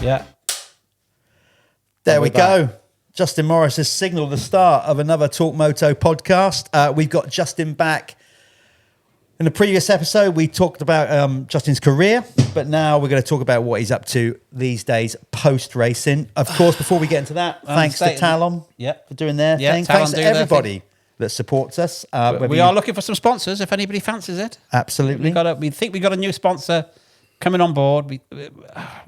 Yeah. There we go. Justin Morris has signalled the start of another Torq Moto podcast. We've got Justin back. In the previous episode, we talked about Justin's career, but now we're going to talk about what he's up to these days post-racing. Of course, before we get into that, thanks to Talon for doing their thing. Thanks to everybody that supports us. We are looking for some sponsors if anybody fancies it. Absolutely. We think we got a new sponsor coming on board. We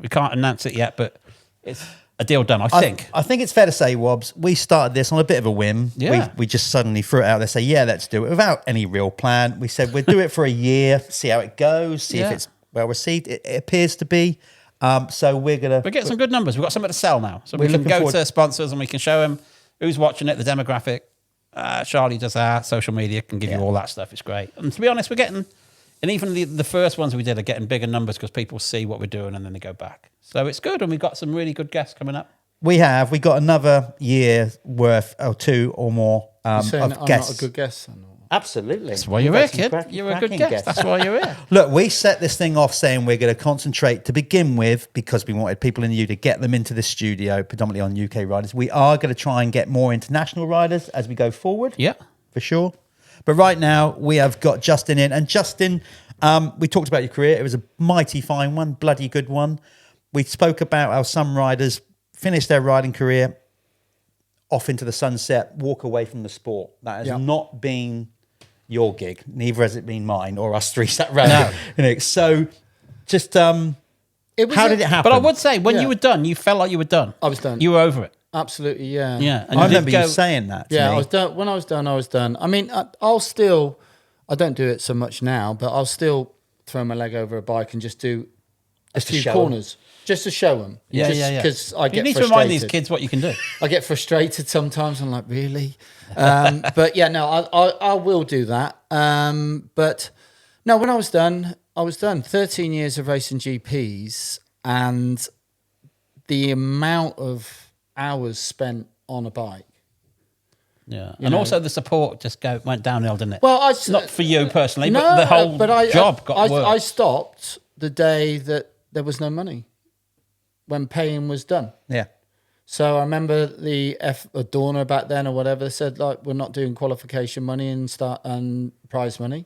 can't announce it yet, but it's a deal done, I think. I think it's fair to say, Wobbs, we started this on a bit of a whim. Yeah. We just suddenly threw it out there, say, yeah, let's do it, without any real plan. We said we'd do it for a year, see how it goes, see if it's well received. It appears to be. So we're getting some good numbers. We've got something to sell now. So we can go to sponsors and we can show them who's watching it, the demographic. Charlie does our social media, can give you all that stuff. It's great. And to be honest, we're getting... And even the first ones we did are getting bigger numbers because people see what we're doing and then they go back. So it's good, and we've got some really good guests coming up. We got another year worth or two or more of I'm guests. not a good guest. Absolutely. That's why you're here, kid. You're a good guest. That's why you're here. Look, we set this thing off saying we're going to concentrate to begin with because we wanted people in the UK to get them into the studio, predominantly on UK riders. We are going to try and get more international riders as we go forward. Yeah. For sure. But right now, we have got Justin in. And Justin, we talked about your career. It was a mighty fine one, bloody good one. We spoke about how some riders finish their riding career off into the sunset, walk away from the sport. That has not been your gig. Neither has it been mine or us three sat around. No. So just how did it happen? But I would say, when you were done, you felt like you were done. I was done. You were over it. Absolutely, yeah. Yeah. And I remember you saying that to me. I was done. When I was done, I was done. I mean, I'll still, I don't do it so much now, but I'll still throw my leg over a bike and just do a few corners. Just to show them. Yeah. Because I get frustrated. You need to remind these kids what you can do. I get frustrated sometimes. I'm like, really? But yeah, no, I will do that. But no, when I was done, I was done. 13 years of racing GPs, and the amount of hours spent on a bike. Yeah. And also the support just went downhill, didn't it? Well, not for you personally, but the whole job got worse. I stopped the day that there was no money, when paying was done. Yeah. So I remember the Dorna back then or whatever said, like, we're not doing qualification money and prize money.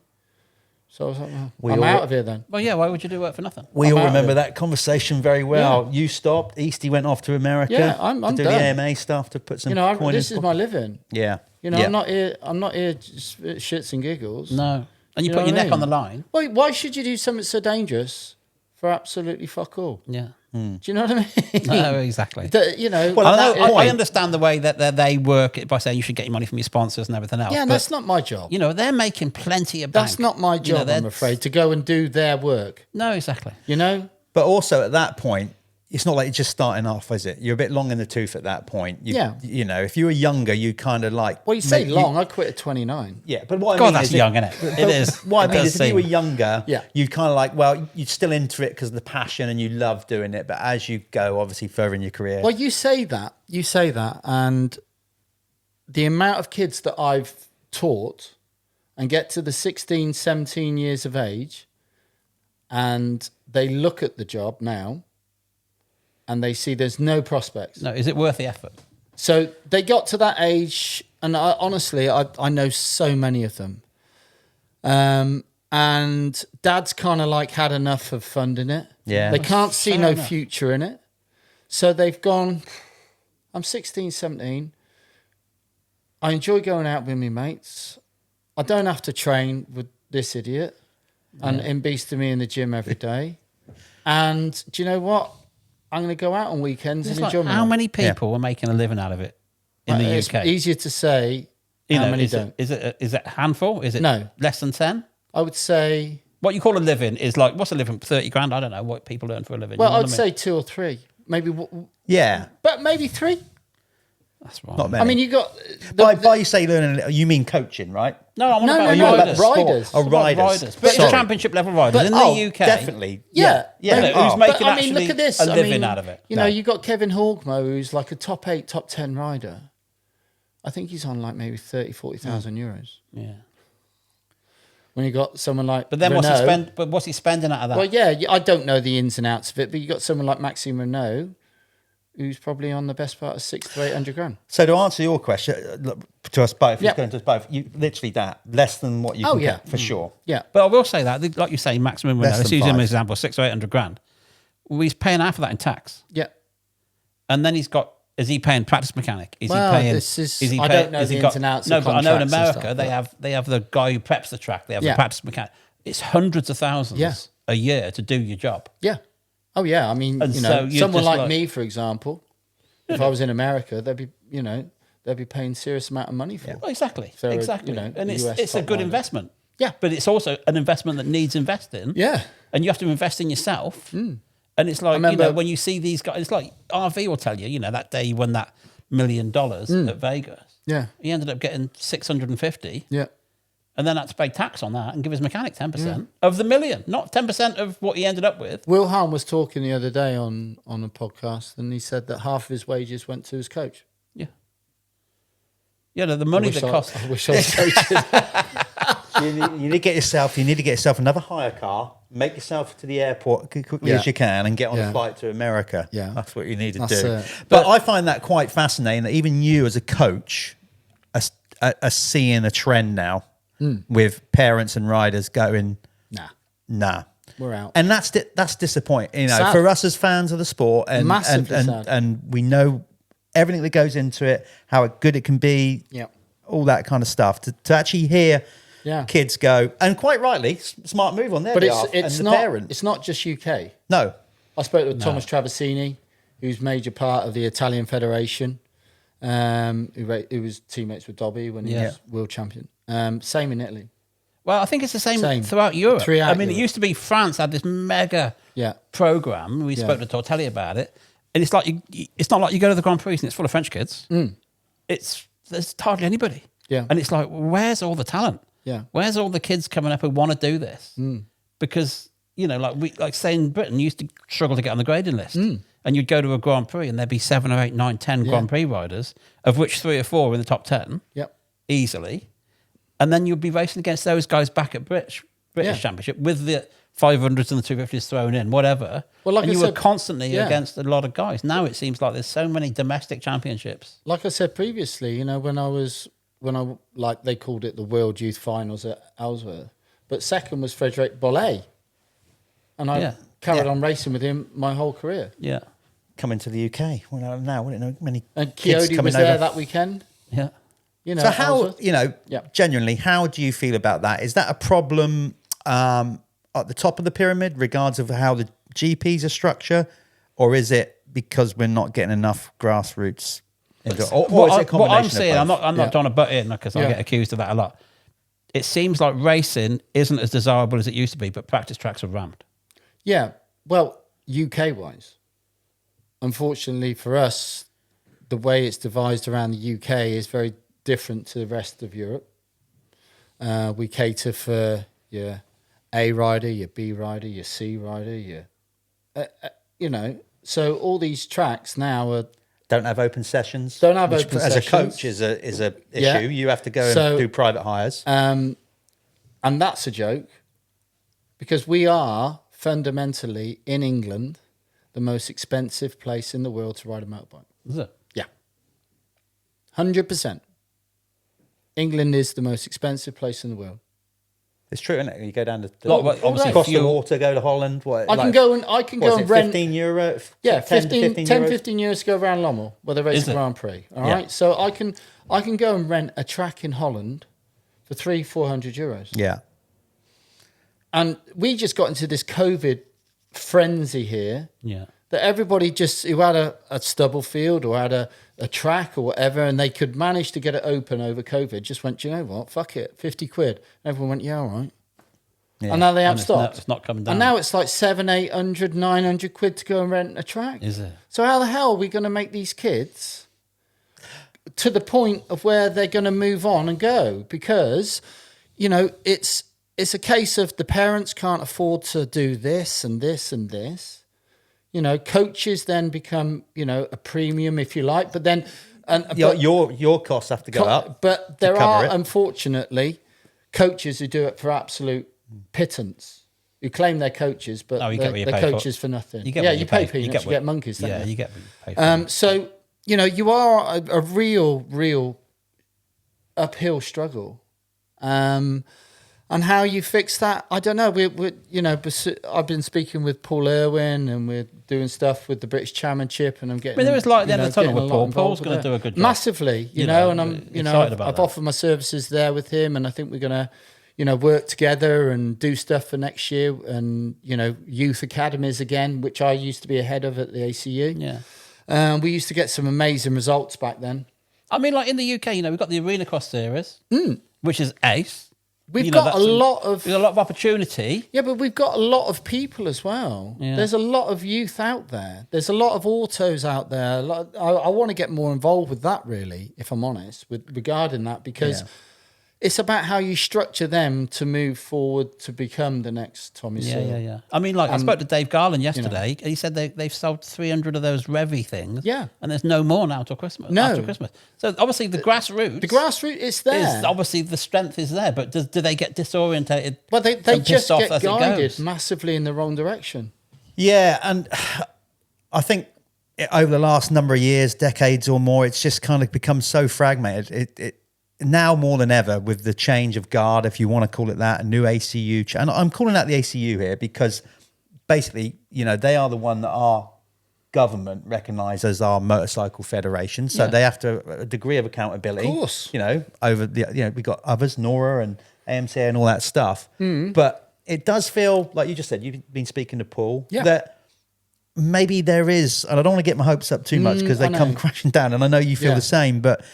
So I was like, well, I'm out of here then. Well, yeah, why would you do work for nothing? We all remember that conversation very well. Yeah. You stopped. Easty went off to America I'm to do done. the AMA stuff to put some coin this is my living. Yeah. I'm not here just shits and giggles. No. And you put your neck on the line. Well, why should you do something so dangerous for absolutely fuck all? Yeah. Do you know what I mean? No, exactly. Well, I understand the way that they work it by saying you should get your money from your sponsors and everything else. Yeah, and that's not my job. They're making plenty of bank. That's not my job, I'm afraid, to go and do their work. No, exactly. But also at that point, it's not like you're just starting off, is it? You're a bit long in the tooth at that point. If you were younger, you kind of like... Well, you say long. I quit at 29. Yeah, but what I God, mean that's young, isn't it? It is. What I mean is if you were younger, Yeah. you'd kind of like, well, you're still into it because of the passion and you love doing it. But as you go, obviously, further in your career... Well, you say that, and the amount of kids that I've taught and get to the 16, 17 years of age, and they look at the job now, and they see there's no prospects. No, is it worth the effort? So they got to that age, and honestly, I know so many of them. And Dad's kind of like had enough of funding it. Yeah. They can't see no future in it. So they've gone, I'm 16, 17. I enjoy going out with my mates. I don't have to train with this idiot and beasting me in the gym every day. And do you know what? I'm going to go out on weekends and enjoy my life. How many people are making a living out of it in the UK? It's easier to say how many don't. Is it a handful? Is it less than 10? I would say... What you call a living is like, what's a living? 30 grand? I don't know what people earn for a living. Well, I'd say 2 or 3. Maybe... Yeah. But maybe 3. That's right. Not many. I mean, you got... By you say learning, you mean coaching, right? No, I'm No, about riders. Oh, riders. But it's championship level riders in the UK. Definitely. Yeah. Who's making I mean, look at this. a living out of it? You got Kevin Hawkmo, who's like a top 8, top 10 rider. I think he's on like maybe 30,000, 40,000 euros. Yeah. when you got someone like But then Renault, what's he spending out of that? Well, yeah, I don't know the ins and outs of it, but you got someone like Maxime Renault, who's probably on the best part of 600 to 800 grand. So to answer your question, to us both, it's going to us both, you literally that, less than what you can get, for sure. Yeah. But I will say that, like you say, maximum Renault, let's use him as an example, 600 or 800 grand. Well, he's paying half of that in tax. Yeah. And then is he paying practice mechanic? I don't know the ins and outs of contracts. No, but I know in America, they have the guy who preps the track, they have the practice mechanic. It's hundreds of thousands a year to do your job. Yeah. Oh, yeah. I mean, someone like me, for example, if I was in America, they'd be paying serious amount of money for it. Well, exactly. So, exactly. And it's a good investment. Yeah. But it's also an investment that needs investing. Yeah. And you have to invest in yourself. Mm. And it's like, when you see these guys, it's like RV will tell you, that day he won that $1 million at Vegas. Yeah. He ended up getting 650. Yeah. And then had to pay tax on that and give his mechanic 10% of the $1 million, not 10% of what he ended up with. Will Hahn was talking the other day on a podcast, and he said that half of his wages went to his coach. Yeah. Yeah, the money that cost. I wish I was coaching. You need to get yourself another hire car, make yourself to the airport quickly as you can, and get on a flight to America. Yeah. That's what you need to do. It. But I find that quite fascinating that even you as a coach are seeing a trend now with parents and riders going, nah. We're out. And that's disappointing. For us as fans of the sport, and we know everything that goes into it, how good it can be, all that kind of stuff. To actually hear kids go, and quite rightly, smart move on their behalf, it's and not, the parents. It's not just UK. No. I spoke with Thomas Travasini, who's major part of the Italian Federation, who was teammates with Dobby when he was world champion. Same in Italy. Well, I think it's the same throughout Europe. It used to be France had this mega program. We spoke to Tortelli about it, and it's like it's not like you go to the Grand Prix and it's full of French kids. There's hardly anybody. Yeah, and it's like, where's all the talent? Yeah, where's all the kids coming up who want to do this? Because say in Britain, you used to struggle to get on the grading list, and you'd go to a Grand Prix and there'd be 7 or 8, 9, 10 Grand Prix riders, of which 3 or 4 were in the top 10. Yep, easily. And then you'll be racing against those guys back at British Championship with the 500s and the 250s thrown in, whatever. Well, you were constantly against a lot of guys. Now it seems like there's so many domestic championships. Like I said previously, when they called it the World Youth Finals at Ellsworth, but second was Frederic Bollet, and I carried on racing with him my whole career. Yeah, coming to the UK. Well, now wouldn't know many. And Coyote was there that weekend. Yeah. So how, genuinely, how do you feel about that? Is that a problem at the top of the pyramid, regards of how the GPs are structured, or is it because we're not getting enough grassroots? Or is it a combination what I'm saying, of both? I'm not trying to butt in because I get accused of that a lot. It seems like racing isn't as desirable as it used to be, but practice tracks are rammed. Yeah, well, UK-wise, unfortunately for us, the way it's devised around the UK is very different to the rest of Europe. We cater for your A rider, your B rider, your C rider, so all these tracks now don't have open sessions. As a coach is a issue. You have to go and do private hires. And that's a joke because we are fundamentally in England the most expensive place in the world to ride a motorbike. Is it? Yeah. 100%. England is the most expensive place in the world. It's true, isn't it? You go down to obviously across the water, go to Holland. I can go and rent €15. Yeah, 15 euros to go around Lommel where they race the Grand Prix. All right, so I can go and rent a track in Holland for €300-400. Yeah, and we just got into this COVID frenzy here. Yeah. That everybody who had a stubble field or had a track or whatever, and they could manage to get it open over COVID, just went, you know what, fuck it, 50 quid. And everyone went, yeah, all right. Yeah. And now they have stopped. It's not coming down. And now it's like 700, 800, 900 quid to go and rent a track. Is it? So how the hell are we going to make these kids to the point of where they're going to move on and go? Because, it's a case of the parents can't afford to do this and this and this. Coaches then become, a premium, if you like, but then... your costs have to go up. But there are, unfortunately, coaches who do it for absolute pittance, who claim they're coaches, but they're coaches for nothing. You get you pay peanuts, you get monkeys. Yeah, you get what you pay for. So, you are a real uphill struggle. And how you fix that, I don't know. I've been speaking with Paul Irwin, and we're doing stuff with the British Championship, and I'm getting. There is light at the end of the tunnel with Paul. Paul's going to do a good job massively, and I've offered my services there with him, and I think we're going to, work together and do stuff for next year, and youth academies again, which I used to be a head of at the ACU. Yeah, we used to get some amazing results back then. I mean, like in the UK, we've got the Arena Cross series, which is ace. We've got a lot of opportunity. Yeah, but we've got a lot of people as well. Yeah. There's a lot of youth out there. There's a lot of autos out there. I want to get more involved with that, really, if I'm honest, regarding that, because it's about how you structure them to move forward to become the next Tommy Searle. Yeah. I mean, I spoke to Dave Garland yesterday. He said they've sold 300 of those Revy things. Yeah. And there's no more now till Christmas. No. After Christmas. So obviously the grassroots. The grassroots is there. Obviously the strength is there, but do they get disorientated? Well, they just get guided massively in the wrong direction. Yeah, and I think over the last number of years, decades or more, it's just kind of become so fragmented. It now more than ever, with the change of guard, if you want to call it that, a new ACU, and I'm calling out the ACU here because basically, they are the one that our government recognise as our motorcycle federation, so they have a degree of accountability. Of course, over the we got others, NORA and AMCA and all that stuff. But it does feel like you just said you've been speaking to Paul that maybe there is, and I don't want to get my hopes up too much because they come crashing down, and I know you feel the same, but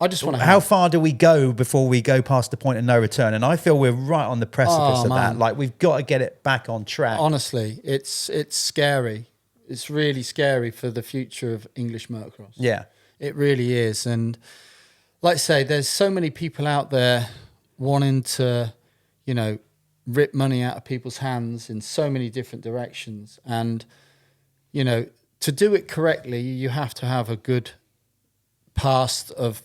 I just want to. How far do we go before we go past the point of no return? And I feel we're right on the precipice of that. Like, we've got to get it back on track. Honestly, it's scary. It's really scary for the future of English motocross. Yeah, it really is. And like I say, there's so many people out there wanting to, rip money out of people's hands in so many different directions. And to do it correctly, you have to have a good past of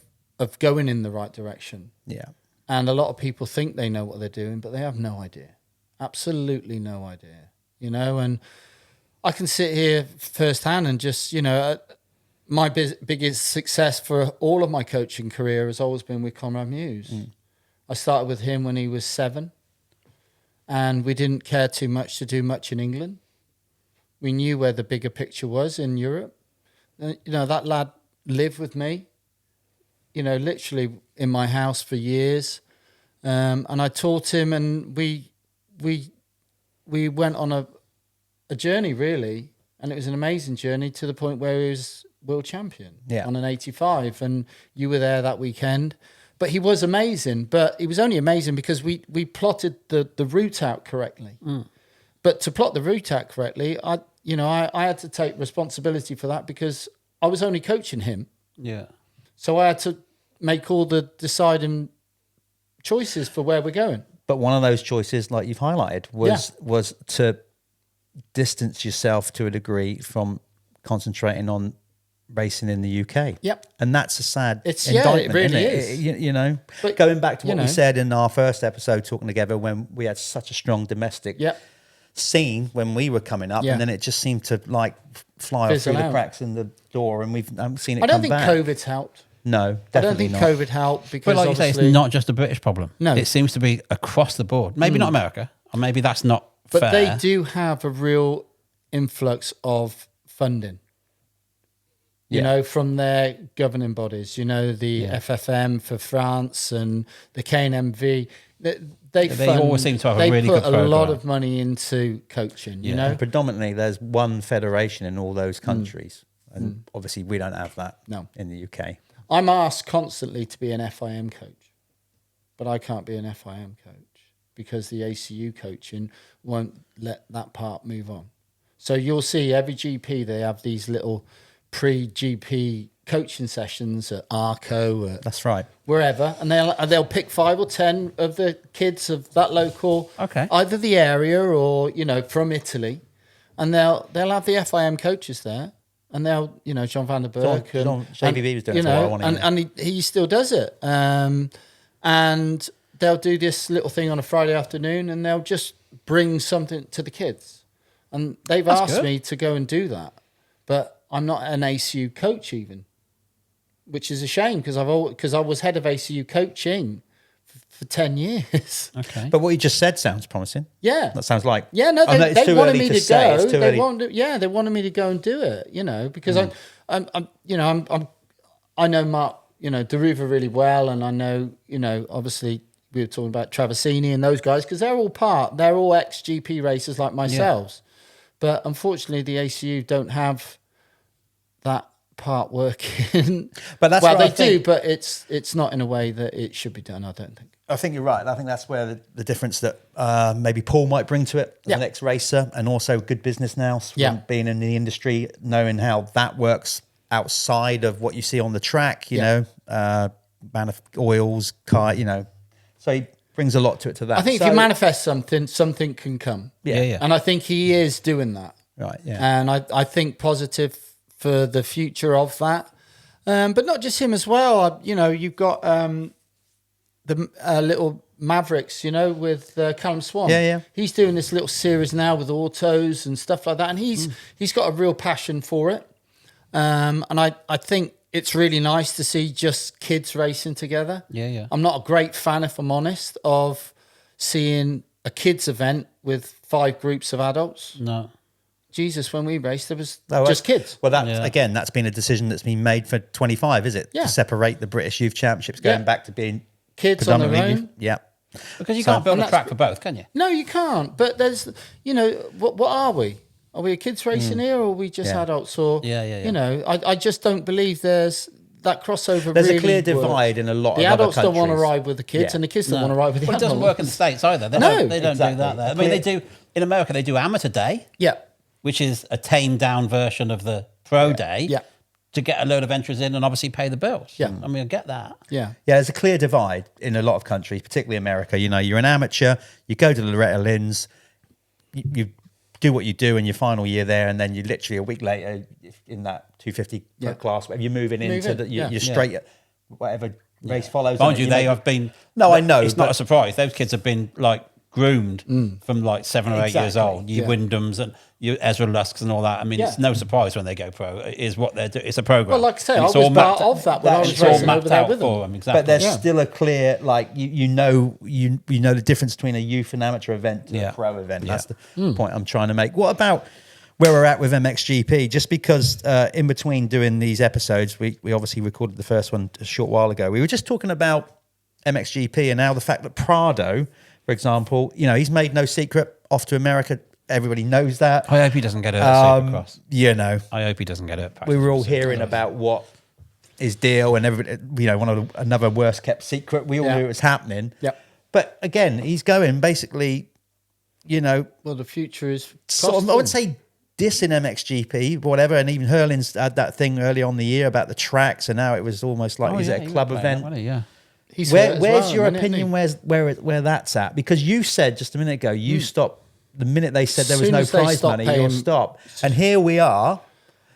going in the right direction. Yeah. And a lot of people think they know what they're doing, but they have no idea. Absolutely no idea. And I can sit here firsthand and just, my biggest success for all of my coaching career has always been with Conrad Muse. I started with him when he was 7, and we didn't care too much to do much in England. We knew where the bigger picture was in Europe. That lad lived with me, literally in my house for years. And I taught him, and we went on a journey, really. And it was an amazing journey to the point where he was world champion on an 85. And you were there that weekend. But he was amazing. But he was only amazing because we plotted the route out correctly. But to plot the route out correctly, I had to take responsibility for that because I was only coaching him. Yeah. So I had to make all the deciding choices for where we're going. But one of those choices, like you've highlighted, was to distance yourself to a degree from concentrating on racing in the UK. Yep. And that's a sad indictment, it really isn't it? is. But going back to what we said in our first episode, talking together, when we had such a strong domestic scene when we were coming up, and then it just seemed to fly off through the cracks in the door, and we haven't seen it come back. I don't think COVID's helped. No, I don't think COVID helped because, but like you say, it's not just a British problem. No, it seems to be across the board. Maybe not America, or maybe that's not fair. But they do have a real influx of funding. From their governing bodies. The FFM for France and the KNMV. They always seem to have a really good program. They put a lot of money into coaching. And predominantly, there's one federation in all those countries, and obviously we don't have that in the UK. I'm asked constantly to be an FIM coach, but I can't be an FIM coach because the ACU coaching won't let that part move on. So you'll see every GP, they have these little pre-GP coaching sessions at Arco. That's right. Wherever, and they'll pick 5 or 10 of the kids of that local, either the area or from Italy, and they'll have the FIM coaches there. And now, John van der Berg. JVB was doing it for a while, and he still does it. And they'll do this little thing on a Friday afternoon, and they'll just bring something to the kids. And they've asked me to go and do that, but I'm not an ACU coach even, which is a shame because I was head of ACU coaching for 10 years. Okay. But what you just said sounds promising. Yeah. That sounds like... Yeah, no, they wanted me to go. They wanted me to go and do it, because I know Mark, Deruva really well, and I know, obviously we were talking about Traversini and those guys because they're all ex-GP racers like myself. Yeah. But unfortunately, the ACU don't have that part working. But that's they do, but it's not in a way that it should be done, I don't think. I think you're right. I think that's where the difference that maybe Paul might bring to it as an ex-racer, and also good business now from being in the industry, knowing how that works outside of what you see on the track, oils, car, So he brings a lot to it to that. I think if you manifest something can come. Yeah. And I think he is doing that. Right, yeah. And I think positive for the future of that. But not just him as well. You've got the little Mavericks, with Callum Swan. Yeah. He's doing this little series now with autos and stuff like that. And he's got a real passion for it. And I think it's really nice to see just kids racing together. Yeah. I'm not a great fan, if I'm honest, of seeing a kids event with 5 groups of adults. No. Jesus, when we raced, there was just kids. Well, again, that's been a decision that's been made for 25, is it? Yeah. To separate the British Youth Championships, going back to being kids on their own. Yeah. Because you can't build a track for both, can you? No, you can't. But there's, what are we? Are we a kids racing here, or are we just adults? Or I just don't believe there's that crossover. There's really a clear divide in a lot of the other adults don't want to countries. ride with the kids, and the kids don't want to ride with the adults. It doesn't work in the States either. They don't do that there. I mean, they do in America. They do amateur day, which is a tamed down version of the pro day, to get a load of entries in and obviously pay the bills. Yeah, I mean, I get that. Yeah, there's a clear divide in a lot of countries, particularly America. You're an amateur, you go to the Loretta Lynn's, you do what you do in your final year there, and then you literally a week later in that 250 class, whatever, you're moving into you're straight at whatever race follows. Mind you, they have been. No, I know. It's not a surprise. Those kids have been groomed from 7 or 8 years old. You Wyndhams and you Ezra Lusks and all that. I mean, it's no surprise when they go pro. It is what they're doing. It's a program. Well, like I say, I was part of that when I was racing over there with them. Exactly. But there's still a clear, you know the difference between a youth and amateur event and a pro event. That's the point I'm trying to make. What about where we're at with MXGP? Just because in between doing these episodes, we obviously recorded the first one a short while ago. We were just talking about MXGP and now the fact that Prado, for example, he's made no secret off to America. Everybody knows that. I hope he doesn't get hurt at Supercross. I hope he doesn't get hurt. We were all hearing about what his deal and everybody, another worst kept secret. We all knew it was happening. Yep. But again, he's going basically, Well, the future is sort of, I would say dissing MXGP, whatever. And even Hurlin's had that thing early on the year about the tracks, and now it was almost like, is it a club event? Where's your opinion? Where that's at? Because you said just a minute ago, you stopped the minute they said there was no prize money. You'll stop, and here we are.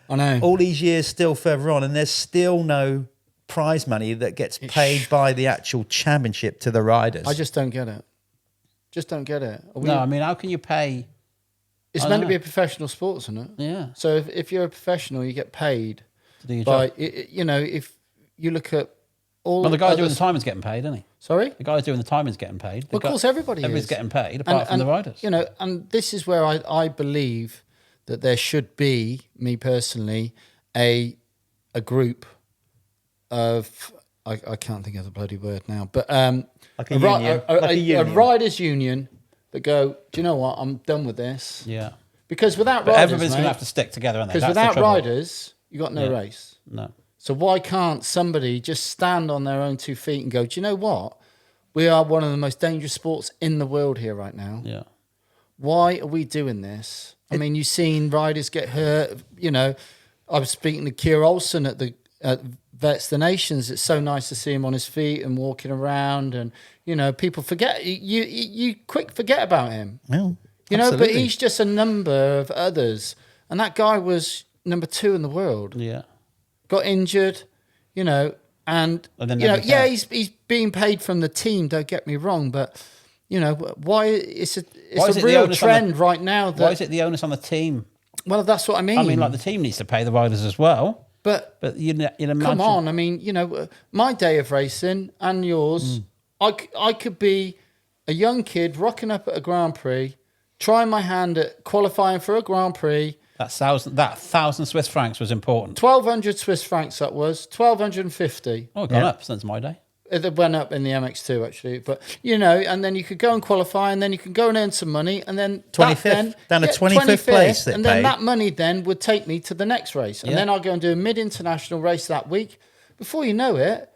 I know all these years still further on, and there's still no prize money that gets paid by the actual championship to the riders. I just don't get it. No, I mean, how can you pay? It's meant to be a professional sport, isn't it? Yeah. So if you're a professional, you get paid to do your job. If you look at all. Well, the guy doing the timing's getting paid, isn't he? Sorry? The guy doing the timing's getting paid. Well, of course, everybody's getting paid, apart from the riders. And this is where I believe that there should be, me personally, a group of, I can't think of the bloody word now, but a riders' union that go, do you know what, I'm done with this. Yeah. Because without but riders, everybody's going to have to stick together, aren't they? Because without riders, you got no race. No. So why can't somebody just stand on their own 2 feet and go, do you know what? We are one of the most dangerous sports in the world here right now. Yeah. Why are we doing this? I mean, you've seen riders get hurt. I was speaking to Keir Olsen at Vets the Nations. It's so nice to see him on his feet and walking around. And, people forget. You quick forget about him. Well, but he's just a number of others. And that guy was number 2 in the world. Yeah. Got injured, And then you know, nobody cares. he's being paid from the team. Don't get me wrong, but you know, why it's a the real onus on trend right now. That, Why is it the onus on the team? well, that's what I mean. I mean, like the team needs to pay the riders as well. but You'd imagine. come on, I mean, you know, my day of racing and yours, I could be a young kid rocking up at a Grand Prix, trying my hand at qualifying for a Grand Prix. That 1,000 Swiss francs was important. 1,200 Swiss francs that was, 1,250. Oh, gone up since my day. It went up in the MX2 actually, but you know, and then you could go and qualify, and then you can go and earn some money, and then 25th, down to 25th place, and then that money then would take me to the next race, and then I'll go and do a mid-international race that week. Before you know it,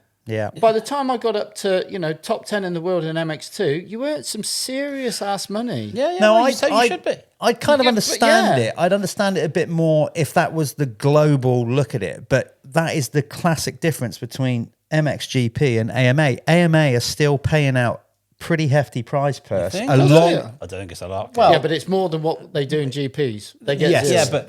by the time I got up to, you know, top 10 in the world in MX2, you earned some serious ass money. Yeah, No, you should be. I'd kind of Yeah, understand yeah. it. I'd understand it a bit more if that was the global look at it. But that is the classic difference between MXGP and AMA. AMA are still paying out pretty hefty prize purse. think? A Does long. it? I don't think it's a lot. Yeah, but it's more than what they do in GPs. They get Yes. zero.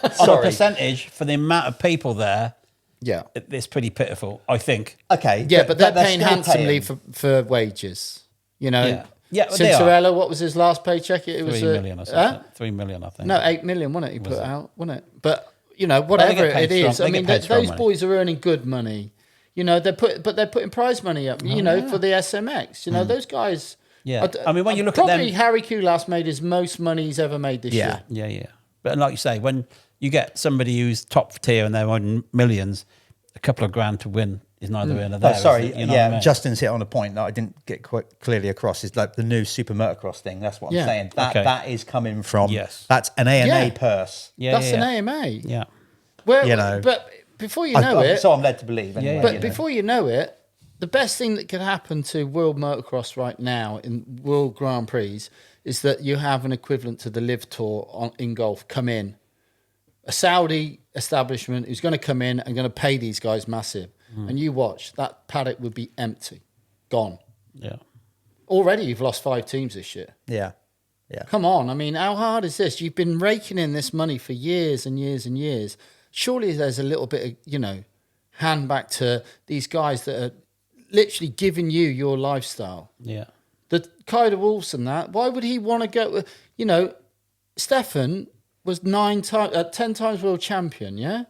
on a Sorry. percentage for the amount of people there, Yeah. it's pretty pitiful, I think. Okay. Yeah, but they're paying still handsomely paying. for wages. You know, Yeah. Yeah, well, they are. Cinderella, what was his last paycheck? It was 3 million or something. 3 million, I think. No, 8 million, wasn't it? He put out, wasn't it? But you know, whatever get paid it is, strong- I they mean, get paid strong those money. boys are earning good money. You know, they're putting prize money up. You know, for the SMX. You know, those guys. Yeah. I mean, when you look at probably them- Harry Kulas made his most money he's ever made this year. Yeah. But like you say, when you get somebody who's top tier and they're on millions, a couple of grand to win is neither here nor there. Oh, sorry. is it? You know what I mean? Justin's hit on a point that I didn't get quite clearly across. Is like the new Super Motocross thing. That's what I'm Yeah. saying. That Okay. that is coming from. Yes. That's an AMA Yeah. purse. That's an AMA. Yeah. Where, You know. but before you know it, So I'm led to believe. Anyway, Yeah, but you know. before you know it, the best thing that could happen to World Motocross right now in World Grand Prix is that you have an equivalent to the Live Tour in golf come in. A Saudi establishment who's going to come in and going to pay these guys massive. And you watch, that paddock would be empty, gone. Yeah. Already you've lost 5 teams this year. Yeah. Come on, I mean, how hard is this? You've been raking in this money for years and years and years. Surely there's a little bit of, you know, hand back to these guys that are literally giving you your lifestyle. Yeah. The Kaider Wolfs and that, why would he want to go? You know, Stefan was 10 times world champion, yeah?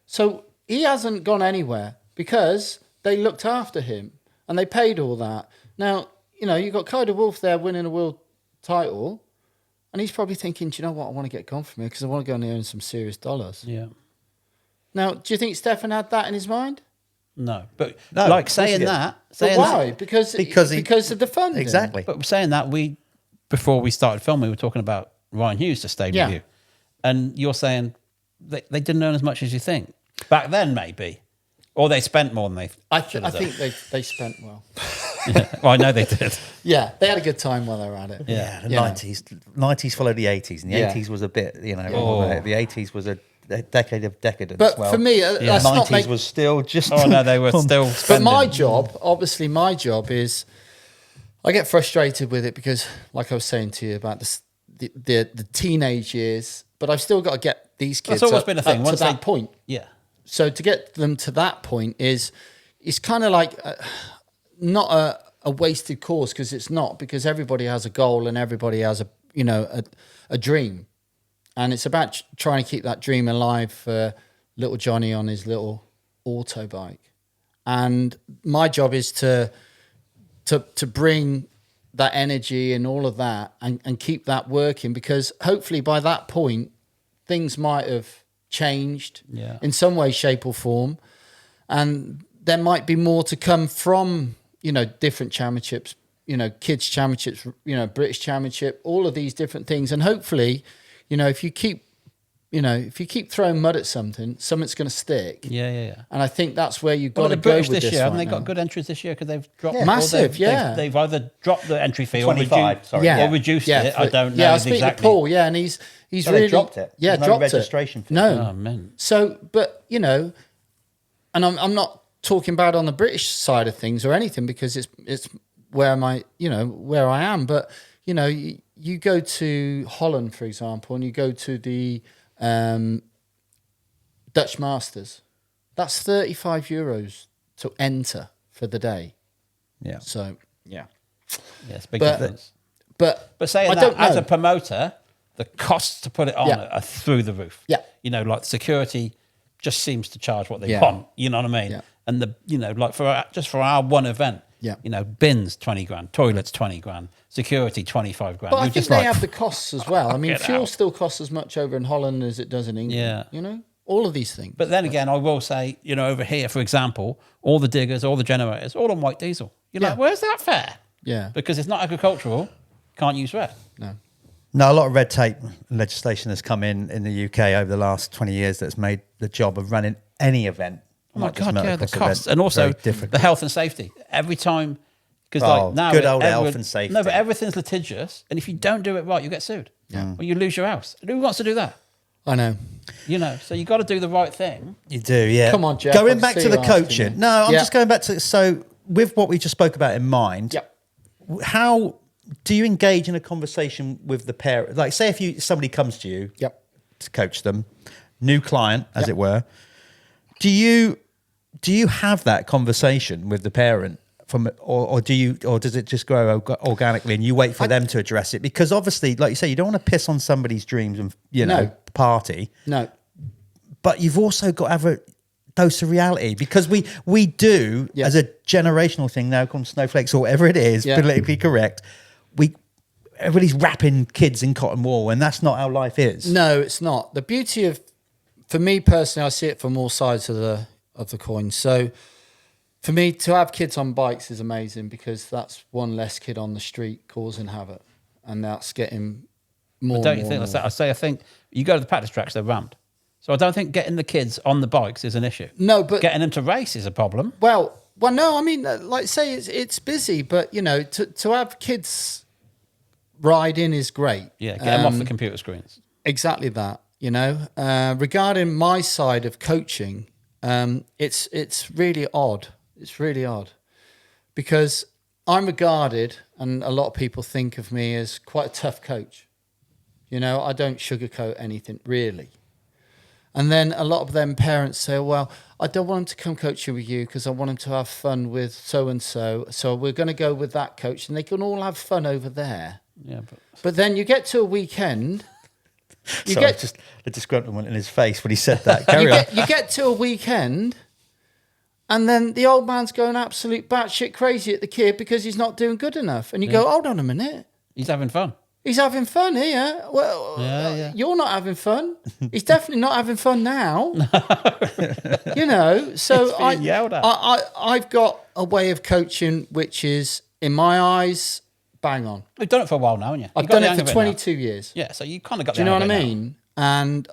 So he hasn't gone anywhere because they looked after him and they paid all that. Now, you know, you've got Kaider Wolf there winning a world title and he's probably thinking, do you know what, I want to get gone from here because I want to go and earn some serious dollars. Yeah. Now, do you think Stefan had that in his mind? No. But No, like of course saying he did. that, But saying why? Because of the funding. Exactly. But saying that, before we started filming, we were talking about Ryan Hughes to stay Yeah. with you. And you're saying they didn't earn as much as you think. Back then, maybe. Or they spent more than they I should have think they spent well. Well, I know they did. Yeah, they had a good time while they were at it. Yeah, the You know. 90s followed the 80s, and the Yeah. 80s was a bit, you know, Oh. the 80s was a decade of decadence. But well, for me, that's not 90s make, was still just. Oh, no, they were still But spending. my job, obviously, is I get frustrated with it because, like I was saying to you about the teenage years, but I've still got to get these kids That's always up, been a thing. up Once to they- that point. Yeah. So to get them to that point is kind of like not a wasted cause because it's not, because everybody has a goal and everybody has a dream, and it's about trying to keep that dream alive for little Johnny on his little auto bike. And my job is to bring that energy and all of that and keep that working, because hopefully by that point things might have changed in some way, shape or form, and there might be more to come from, you know, different championships, you know, kids championships, you know, British championship, all of these different things. And hopefully, you know, if you keep throwing mud at something's going to stick. Yeah. And I think that's where you've got Well, to the go British with this this year, right haven't they now. got good entries this year because they've dropped Yeah. Massive, they've, yeah. They've either dropped the entry fee 25, or sorry. Yeah. or reduced Yeah, it. I don't know Yeah, I was speaking exactly. to Paul, yeah, and he's No, they really dropped it. Yeah, There's no dropped registration it. fee. No. Oh, man. So, but you know, and I'm not talking bad on the British side of things or anything, because it's where where I am. But you know, you go to Holland, for example, and you go to the Dutch Masters. That's €35 to enter for the day. Yeah. So, yeah. Yes, big difference. But saying I that, don't know. as a promoter, the costs to put it on are through the roof. Yeah. You know, like security just seems to charge what they Yeah. want. You know what I mean? Yeah. And like for our one event, bins 20 grand, toilets 20 grand, security 25 grand. But I You're think just they like, have the costs as well. I mean, fuel out. still costs as much over in Holland as it does in England. Yeah. You know, all of these things. But then again, I will say, over here, for example, all the diggers, all the generators, all on white diesel. You're like, where's that fair? Yeah. Because it's not agricultural, can't use red. No. No, a lot of red tape legislation has come in the UK over the last 20 years that's made the job of running any event. Oh my God, the the costs. And also the health and safety. Every time, because now... good old health and safety. No, but everything's litigious. And if you don't do it right, you get sued. Yeah. Or you lose your house. And who wants to do that? I know. So you got to do the right thing. You do, yeah. Come on, Jeff. Going back to the coaching. No, I'm just going back to... So with what we just spoke about in mind, how do you engage in a conversation with the parent? Like, say if somebody comes to you to coach them, new client, as it were, do you have that conversation with the parent or does it just grow organically and you wait for them to address it? Because obviously, like you say, you don't want to piss on somebody's dreams and party. No. But you've also got to have a dose of reality, because we do as a generational thing now called snowflakes or whatever it is, politically correct. Everybody's wrapping kids in cotton wool, and that's not how life is. No, it's not. The beauty of, for me personally, I see it from all sides of the coin. So for me, to have kids on bikes is amazing, because that's one less kid on the street causing havoc, and that's getting more. But don't you think that's that? I think you go to the practice tracks, they're rammed. So I don't think getting the kids on the bikes is an issue. No, but getting them to race is a problem. Well, no. I mean, like say it's busy, but to have kids ride in is great. Yeah, get them off the computer screens. Exactly that. Regarding my side of coaching, it's really odd. It's really odd, because I'm regarded, and a lot of people think of me as quite a tough coach. I don't sugarcoat anything really. And then a lot of them parents say, well, I don't want him to come coaching with you because I want him to have fun with so-and-so. So we're going to go with that coach, and they can all have fun over there. Yeah, but then you get to a weekend. Just the disgruntlement in his face when he said that. Carry on. You get to a weekend, and then the old man's going absolute batshit crazy at the kid because he's not doing good enough. And you go, hold on a minute. He's having fun. He's having fun here. Well, you're not having fun. He's definitely not having fun now. So I've got a way of coaching which is, in my eyes, bang on. You've done it for a while now, haven't you? I've done it for 22 years. Yeah, so you kind of got the hang of it. Do you know what I mean? And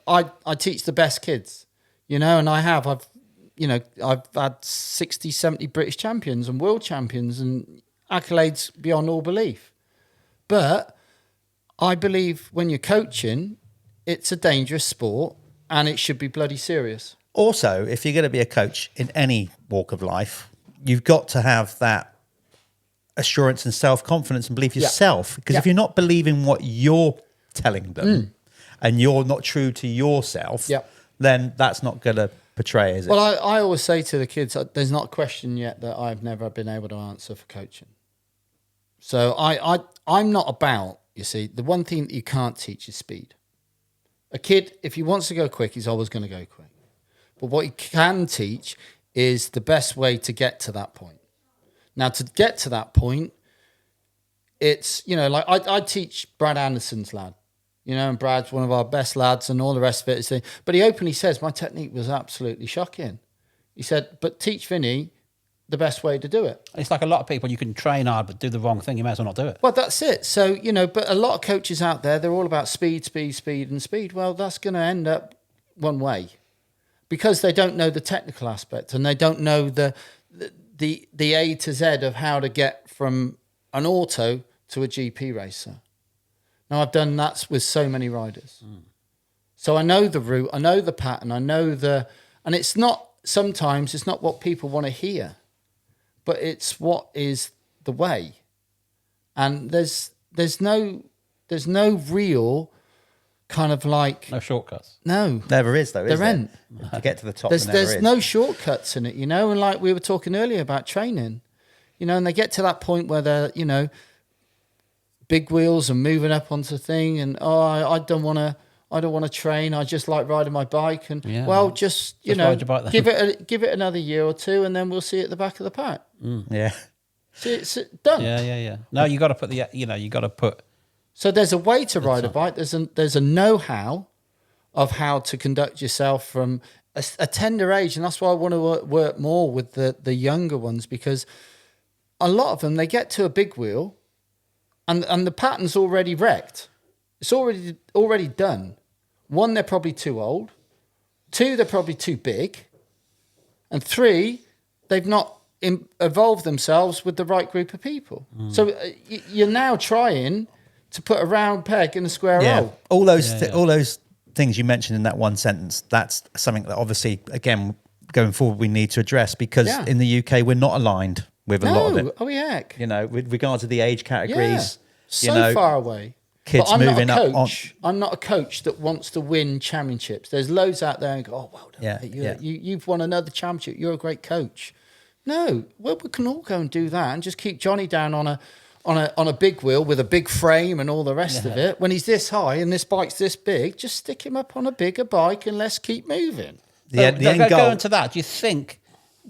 I teach the best kids, and I've had 60, 70 British champions and world champions and accolades beyond all belief. But I believe when you're coaching, it's a dangerous sport and it should be bloody serious. Also, if you're going to be a coach in any walk of life, you've got to have that assurance and self-confidence and believe yourself. Because if you're not believing what you're telling them and you're not true to yourself, then that's not going to portray, is it? Well, I always say to the kids, there's not a question yet that I've never been able to answer for coaching. So I'm not about... You see, the one thing that you can't teach is speed. A kid, if he wants to go quick, he's always going to go quick. But what he can teach is the best way to get to that point. Now, to get to that point, it's, like I teach Brad Anderson's lad, and Brad's one of our best lads and all the rest of it. But he openly says, my technique was absolutely shocking. He said, but teach Vinny the best way to do it. It's like a lot of people, you can train hard but do the wrong thing, you may as well not do it. Well, that's it. So, but a lot of coaches out there, they're all about speed. Well, that's going to end up one way, because they don't know the technical aspect and they don't know the A to Z of how to get from an auto to a GP racer. Now, I've done that with so many riders. So I know the route, I know the pattern, and sometimes it's not what people want to hear, but it's what is the way. And there's no real kind of like No shortcuts. no. Never is though. Is There ain't. To get to the top, There's no shortcuts in it, you know. And like we were talking earlier about training, you know, and they get to that point where they're, you know, big wheels and moving up onto the thing, and I don't want to train. I just like riding my bike, and just give it another year or two, and then we'll see it at the back of the pack. Yeah. See, it's done. Yeah. No, you got to put you got to put. So there's a way to ride a bike. There's a know-how of how to conduct yourself from a tender age, and that's why I want to work more with the younger ones, because a lot of them, they get to a big wheel, and the pattern's already wrecked. It's already done. One, they're probably too old. Two, they're probably too big. And three, they've not evolved themselves with the right group of people. So you're now trying to put a round peg in a square hole. All those things you mentioned in that one sentence, that's something that obviously, again, going forward, we need to address, because in the UK, we're not aligned with a lot of it. Oh, heck. You know, with regard to the age categories. So far away. Kids but I'm moving not a up on. I'm not a coach that wants to win championships. There's loads out there and go, oh, well done. You've won another championship. You're a great coach. No, well, we can all go and do that and just keep Johnny down on a big wheel with a big frame and all the rest of it. When he's this high and this bike's this big, just stick him up on a bigger bike and let's keep moving. The end goal. Go into that. Do you think,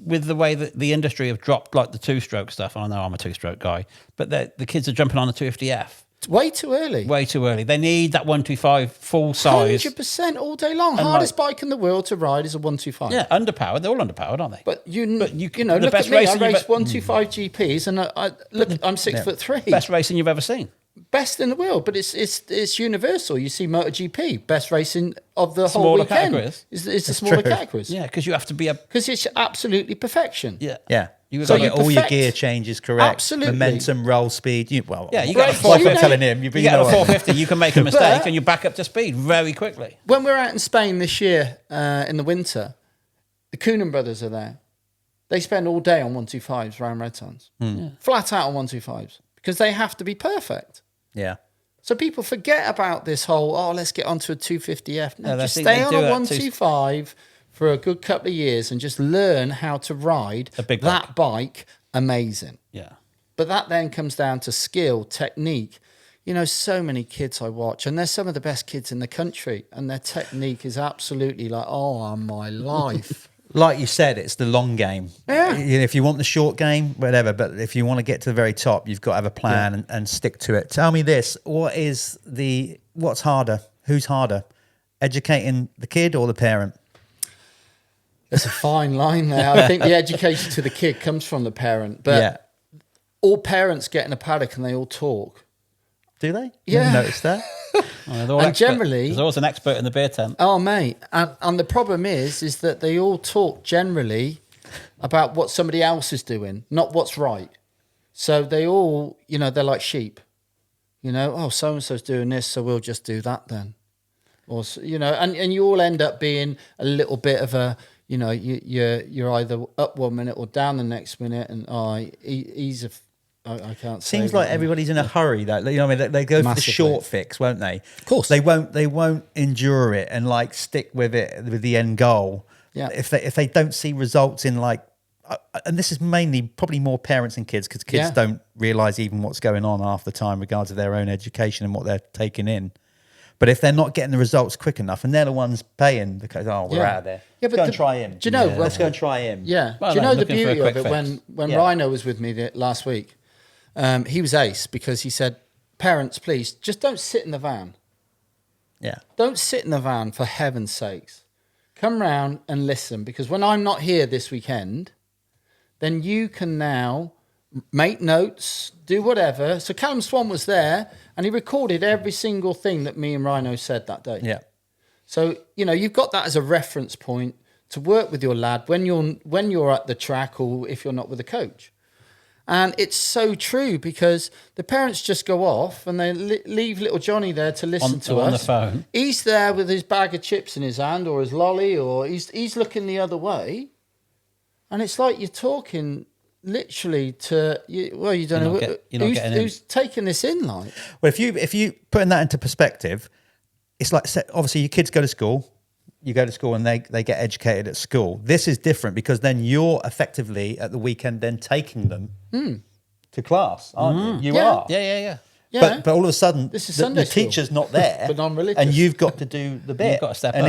with the way that the industry have dropped, like the two-stroke stuff, I know I'm a two-stroke guy, but the kids are jumping on the 250F. It's way too early. Way too early. They need that 125 full size. 100% all day long. And hardest bike in the world to ride is a 125. Yeah, underpowered. They're all underpowered, aren't they? But you know, the look best at me. I racing race 125 GPs, and I'm 6'3". Best racing you've ever seen. Best in the world, but it's universal. You see MotoGP, best racing of the whole Smaller weekend. Categories. It's the smaller categories. Yeah, because you have to be because it's absolutely perfection. Yeah. You So got get all your gear changes correct. Absolutely. Momentum, roll speed. You got a like I'm telling him. You get a 450, you can make a mistake and you're back up to speed very quickly. When we're out in Spain this year in the winter, the Coonan brothers are there. They spend all day on 125s around Redtons. Flat out on 125s because they have to be perfect. Yeah. So people forget about this whole, let's get onto a 250F. No, just think stay they on do a that 125 for a good couple of years and just learn how to ride that bike amazing. Yeah. But that then comes down to skill, technique. You know, so many kids I watch, and they're some of the best kids in the country, and their technique is absolutely like, my life. Like you said, it's the long game. Yeah. If you want the short game, whatever. But if you want to get to the very top, you've got to have a plan and stick to it. Tell me this: what's harder? Who's harder, educating the kid or the parent? There's a fine line there. I think the education to the kid comes from the parent, but all parents get in a paddock and they all talk. Do they? Yeah. You noticed that? And generally, there's always an expert in the beer tent. Oh, mate. And the problem is that they all talk generally about what somebody else is doing, not what's right. So they all, they're like sheep. So-and-so's doing this, so we'll just do that then. Or, and you all end up being a little bit of a, you're either up 1 minute or down the next minute. And, he's a... I can't say. Seems like everybody's in a hurry. Though, they go for the short fix, won't they? Of course, they won't endure it and stick with it with the end goal. Yeah. If they don't see results in and this is mainly probably more parents and kids because kids don't realise even what's going on half the time, regards to their own education and what they're taking in. But if they're not getting the results quick enough, and they're the ones paying, because we're out of there. Yeah, let's go and try him. Do you know? Let's go and try him. Yeah. Well, do you know the beauty of it? Fix. When Rhino was with me last week. He was ace because he said, parents, please, just don't sit in the van. Yeah. Don't sit in the van, for heaven's sakes. Come round and listen, because when I'm not here this weekend, then you can now make notes, do whatever. So Callum Swan was there, and he recorded every single thing that me and Rhino said that day. Yeah. So, you've got that as a reference point to work with your lad when you're at the track or if you're not with a coach. And it's so true because the parents just go off and they leave little Johnny there to listen to us. On the phone. He's there with his bag of chips in his hand or his lolly, or he's looking the other way. And it's like you're talking literally to, you don't know who's taking this in like. Well, if you putting that into perspective, it's like, obviously your kids go to school, you go to school and they get educated at school. This is different because then you're effectively at the weekend then taking them to class, aren't you? You are. Yeah. But all of a sudden, this is the teacher's not there, but non-religious, and you've got to do the bit. You've got to step and up,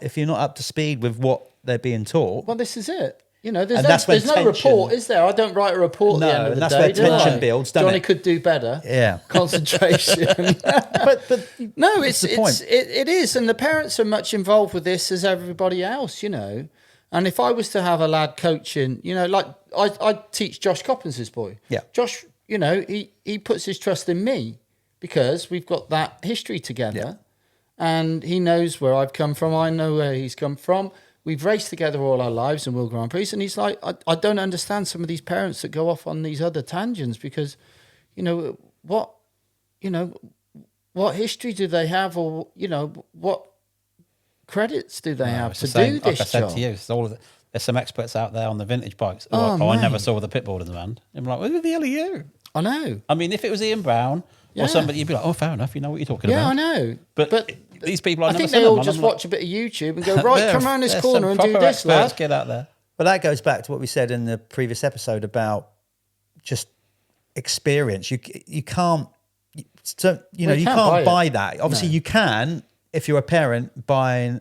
if you're not up to speed with what they're being taught, well, this is it. You know, there's and no report, is there? I don't write a report at the end of the that's day. where tension do I? builds, doesn't Johnny it? could do better. Yeah. Concentration. but No, that's the point. it is, and the parents are much involved with this as everybody else, you know. And if I was to have a lad coaching, you know, like I teach Josh Coppins' boy. Yeah. Josh, you know, he puts his trust in me because we've got that history together, and he knows where I've come from. I know where he's come from. We've raced together all our lives in World Grand Prix, and he's like, I don't understand some of these parents that go off on these other tangents because, you know, what history do they have, or you know, what credits do they have to do this like I said job? to you, there's some experts out there on the vintage bikes. I never saw the pitboard in the van. I'm like, who the hell are you? I know. I mean, if it was Ian Brown or somebody, you'd be like, oh, fair enough. You know what you're talking about. Yeah, I know. But these people, I think they all just watch a bit of YouTube and go, right, come around this corner and do this. Let's get out there. But that goes back to what we said in the previous episode about just experience. You can't, so you can't buy that. Obviously, you can if you're a parent buying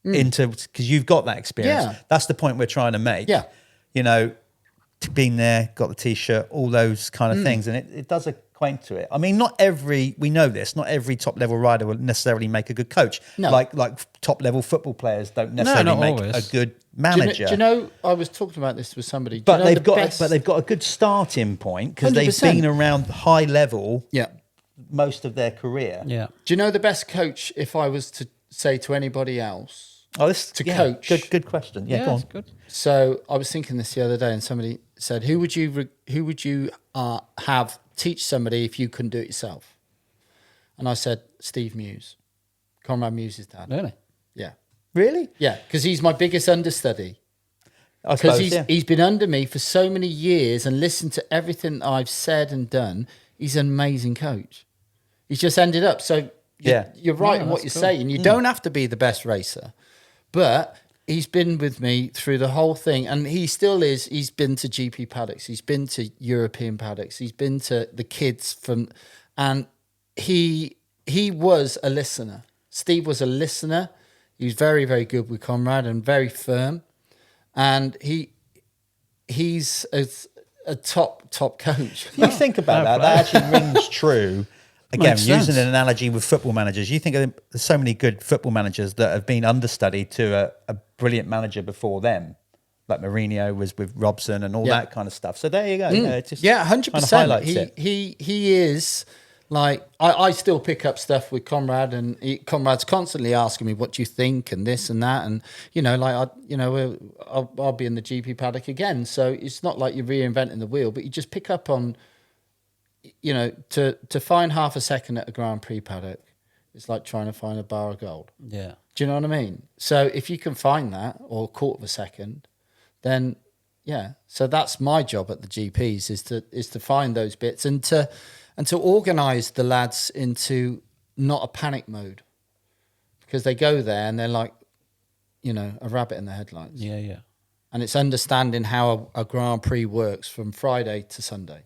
into, because you've got that experience. Yeah. That's the point we're trying to make. Yeah. You know, been there, got the T-shirt, all those kind of things, and it does equate to it. I mean, we know this, not every top level rider will necessarily make a good coach. No. Like top level football players don't necessarily make always. a good manager. Do you know, I was talking about this with somebody. But they've got a good starting point because they've 100%. been around high level Yeah. most of their career. Yeah. Do you know the best coach, if I was to say to anybody else? Coach. Good question. Yeah, go on. That's good. So I was thinking this the other day, and somebody said, "Who would you have teach somebody if you couldn't do it yourself?" And I said, "Steve Muse, Conrad Muse's dad." Really? Yeah, Really? yeah, because he's my biggest understudy. I Because suppose, he's been under me for so many years and listened to everything I've said and done. He's an amazing coach. He's just ended up. So you're right in what you're saying. You don't have to be the best racer, but he's been with me through the whole thing, and he still is. He's been to GP paddocks. He's been to European paddocks. He's been to the kids and he was a listener. Steve was a listener. He was very, very good with Conrad and very firm. And he's a top coach. You think about that actually rings true. Again, Makes using sense. an analogy with football managers, you think of there's so many good football managers that have been understudied to a brilliant manager before them. Like Mourinho was with Robson and all that kind of stuff. So there you go. It just 100%. He is like, I still pick up stuff with Conrad, and Conrad's constantly asking me, what do you think, and this and that, and I'll be in the GP paddock again. So it's not like you're reinventing the wheel, but you just pick up on, to find half a second at a Grand Prix paddock, it's like trying to find a bar of gold. Yeah. Do you know what I mean? So if you can find that, or a quarter of a second, then so that's my job at the GPs is to find those bits and to organise the lads into not a panic mode, because they go there and they're like, a rabbit in the headlights. Yeah, yeah. And it's understanding how a Grand Prix works from Friday to Sunday.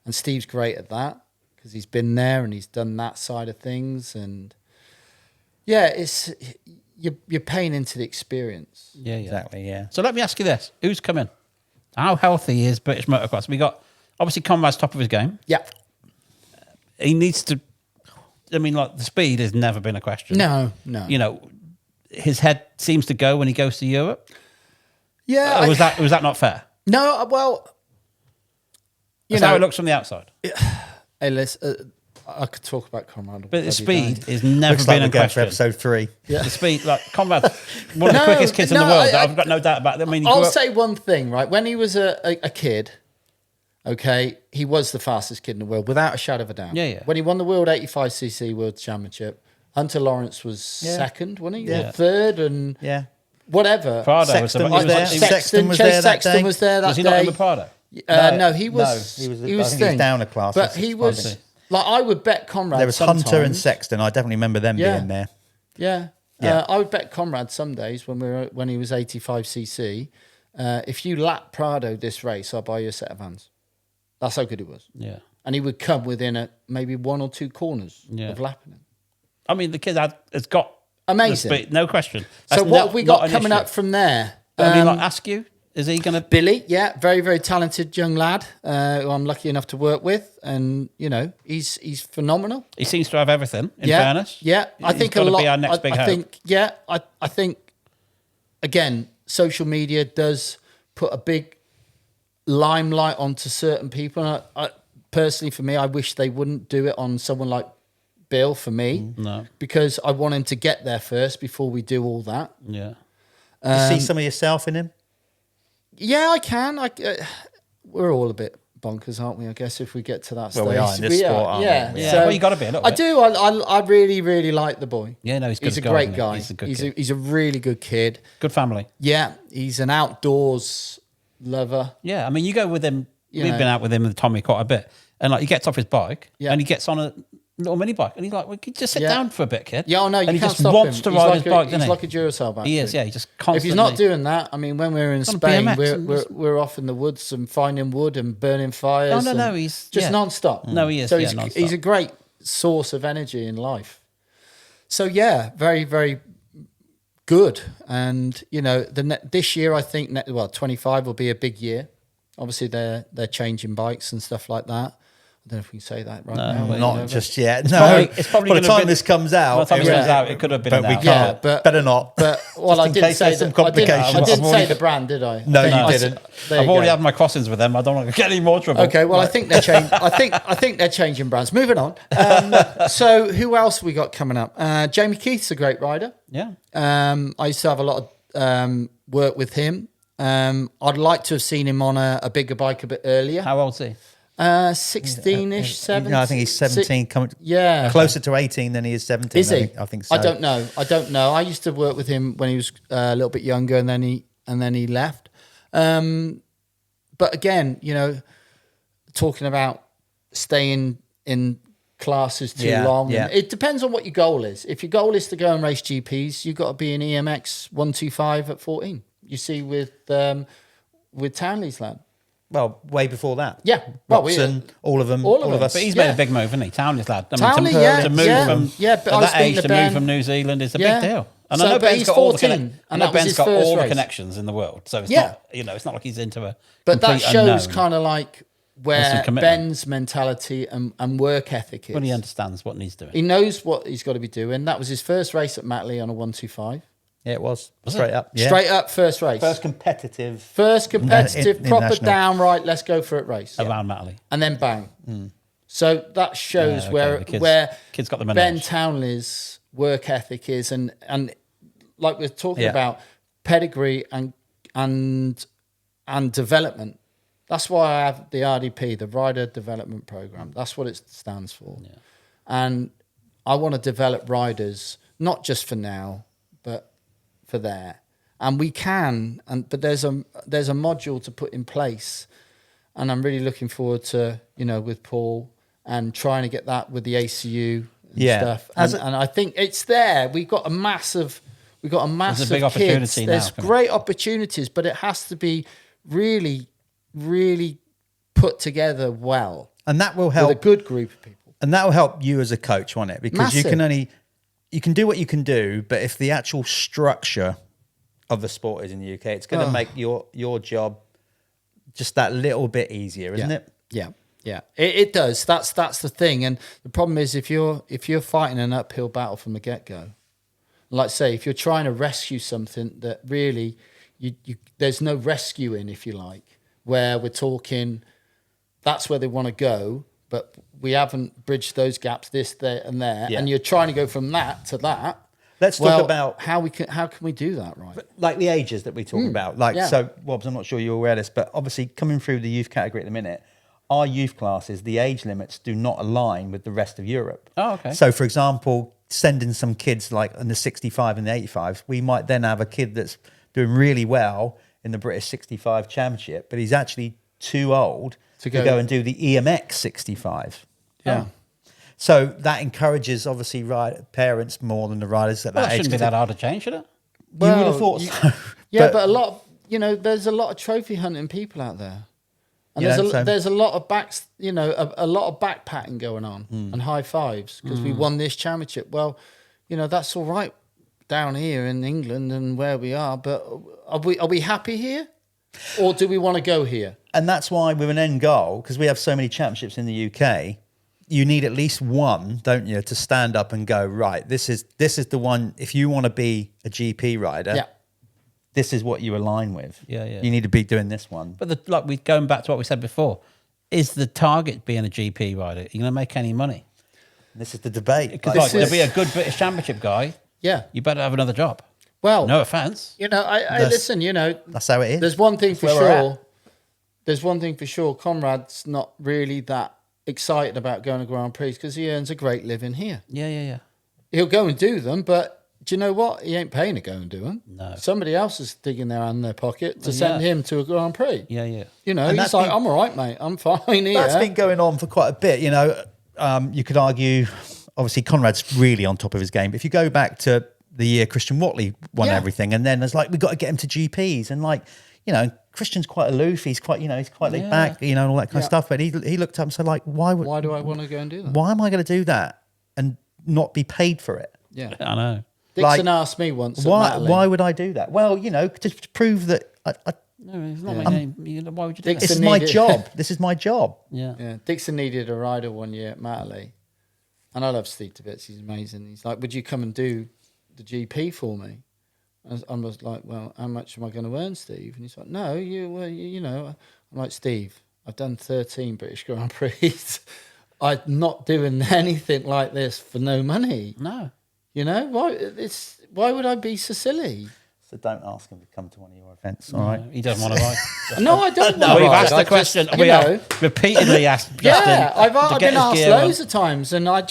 And Steve's great at that because he's been there and he's done that side of things. And it's you're paying into the experience. Yeah, Exactly, yeah. So let me ask you this. Who's coming? How healthy is British Motocross? We got, obviously, Conrad's top of his game. Yeah. He needs to, the speed has never been a question. No. His head seems to go when he goes to Europe. Yeah. Was that not fair? No, well, That's how it looks from the outside. Hey, listen, I could talk about Conrad. But the speed has never Looks been like a we're going for question. episode 3. The speed, Conrad, one of the quickest kids in the world. I've got no doubt about that. I'll say one thing, right? When he was a kid, okay, he was the fastest kid in the world, without a shadow of a doubt. Yeah. When he won the World 85cc World Championship, Hunter Lawrence was second, wasn't he? Yeah. Or third, and Prado whatever. was Sexton about- was there. Sexton was Chase there that Sexton day. was there that Was he day. not in the Prado? No, he was. I think thing. down a class. But he was. Like I would bet Conrad. There was sometimes. Hunter and Sexton. I definitely remember them being there. Yeah. Yeah. I would bet Conrad some days when he was 85cc. If you lap Prado this race, I'll buy you a set of Vans. That's how good it was. Yeah. And he would come within maybe 1 or 2 corners of lapping him. I mean, the kid has got amazing. the speed, no question. So what have we got coming up from there? I mean, ask you, is he going to... Billy, yeah, very, very talented young lad who I'm lucky enough to work with. And, you know, he's phenomenal. He seems to have everything, in fairness. Yeah, I think a lot... Be our next big hope. I think, again, social media does put a big limelight onto certain people. And I personally, for me, I wish they wouldn't do it on someone like Bill, for me. No. Because I want him to get there first before we do all that. Yeah. You see some of yourself in him? Yeah, I can. We're all a bit bonkers, aren't we? I guess if we get to that stage. Well, we are in this sport, aren't we? Yeah, So well, you got to be a little bit. I do. I really, really like the boy. Yeah, no, he's good. He's a great guy. He's a good kid. He's a really good kid. Good family. Yeah, he's an outdoors lover. Yeah, I mean, you go with him. You We've know. been out with him and Tommy quite a bit, and like he gets off his bike and he gets on a little mini bike, and he's like, "Well, can you just sit down for a bit, kid." Yeah, I know. You and he can't just stop wants him. to He's ride like his bike, He's doesn't he? like a Duracell battery. He is. Yeah, he just constantly. If he's not doing that, I mean, when we were in On a Spain, BMX we're off in the woods and finding wood and burning fires. No, he's just non-stop. No, he is. So non-stop. he's a great source of energy in life. So yeah, very, very good. And you know, this year I think 25 will be a big year. Obviously, they're changing bikes and stuff like that. I don't know if we can say that right now. Not just yet. It's probably by the time been, this comes out, by the time this comes out, it could have been. but we announced. can't. but better not. But well, I in didn't case say there's some that. I complications. didn't say the brand, did I? No, you didn't. I've already had my crossings with them. I don't want to get any more trouble. Okay, well, I think they're changing. I think they're changing brands. Moving on. So, who else we got coming up? Jamie Keith's a great rider. Yeah. I used to have a lot of work with him. I'd like to have seen him on a bigger bike a bit earlier. How old's he? 16-ish, 17. No, I think he's 17. Closer to 18 than he is 17. Is he? I think so. I don't know. I used to work with him when he was a little bit younger, and then he left. But again, you know, talking about staying in classes too long. Yeah. It depends on what your goal is. If your goal is to go and race GPs, you've got to be in EMX 125 at 14. You see with Townley's lad. Well, way before that. Yeah. Well, Robson, all of them. all of them. us. But he's made a big move, hasn't he? Townley's lad. I mean, Townley, to move from but I at was that age speaking to to move Ben. from New Zealand is a Yeah. big deal. And So, I know but Ben's he's got all the 14, and that was Ben's his got first all the race. connections in the world. So it's Yeah. not, you know, it's not like he's into a But that complete shows unknown. kind of like where some commitment. Ben's mentality and work ethic is. When he understands what he's doing. He knows what he's got to be doing. That was his first race at Matley on a 125. Yeah, it was. Straight up. Yeah. Straight up first race. First competitive. First competitive, in proper national. downright, let's go for it race. Around Matley. And then bang. So that shows Yeah, okay, the where kid's got the Ben manage. Townley's work ethic is. And like we're talking Yeah. about, pedigree and development. That's why I have the RDP, the Rider Development Program. That's what it stands for. Yeah. And I want to develop riders, not just for now, but for there. And we can, but there's a module to put in place. And I'm really looking forward to, you know, with Paul and trying to get that with the ACU and stuff. And I think it's there. We've got a massive There's a big kids. opportunity now. There's great opportunities, but it has to be really, really put together well. And that will With help. a good group of people. And that will help you as a coach, won't it? Because Massive. you can do what you can do, but if the actual structure of the sport is in the UK, it's going to make your job just that little bit easier, isn't it? Yeah. It does. That's the thing. And the problem is if you're fighting an uphill battle from the get-go, like say, if you're trying to rescue something that really you there's no rescuing, if you like, where we're talking that's where they want to go, but we haven't bridged those gaps, this, there, and there, and you're trying to go from that to that. Let's talk about how can we do that, right? like the ages that we talk about. So, Wobbs, I'm not sure you're aware of this, but obviously coming through the youth category at the minute, our youth classes, the age limits do not align with the rest of Europe. Oh, okay. So, for example, sending some kids like in the 65 and the 85s, we might then have a kid that's doing really well in the British 65 Championship, but he's actually too old to go and do the EMX 65. Yeah. So that encourages, obviously, parents more than the riders at Well, that that age. shouldn't be that hard to change, should it? You would have thought so. Yeah, but a lot of, there's a lot of trophy hunting people out there. And there's a lot of a lot of backpatting going on and high fives because we won this championship. Well, that's all right down here in England and where we are, but are we happy here? Or do we want to go here? And that's why with an end goal, because we have so many championships in the UK, you need at least one, don't you, to stand up and go, right, this is the one. If you want to be a GP rider, this is what you align with. Yeah. You need to be doing this one. But going back to what we said before, is the target being a GP rider? Are you going to make any money? This is the debate. Because to be a good British Championship guy, you better have another job. Well, no offense. Listen, that's how it is. There's one thing for sure. There's one thing for sure. Conrad's not really that excited about going to Grand Prix because he earns a great living here. Yeah. He'll go and do them, but do you know what? He ain't paying to go and do them. No. Somebody else is digging their hand in their pocket to send him to a Grand Prix. Yeah. He's like, I'm all right, mate. I'm fine here. That's been going on for quite a bit. You could argue, obviously, Conrad's really on top of his game. But if you go back to the year Christian Watley won everything, and then there's we've got to get him to GPs, and Christian's quite aloof. He's quite, he's quite laid back, and all that kind of stuff. But he looked up and said, why do I want to go and do that? Why am I going to do that and not be paid for it? Yeah, I know. Dixon asked me once. Why would I do that? Well, to prove that no, it's not my game. Why would you do that? This is my job. This is my job. Yeah. Dixon needed a rider one year at Matterley, and I love Steve to bits. He's amazing. He's like, "Would you come and do the GP for me?" I was like, "Well, how much am I going to earn, Steve?" And he's like, "No, I'm like, Steve, I've done 13 British Grand Prix. I'm not doing anything like this for no money. No." Why would I be so silly? So don't ask him to come to one of your events, all right? He doesn't want to ride. No, I don't want to We've ride. asked the question. We have repeatedly asked Justin. Yeah, I've been asked loads of times, and I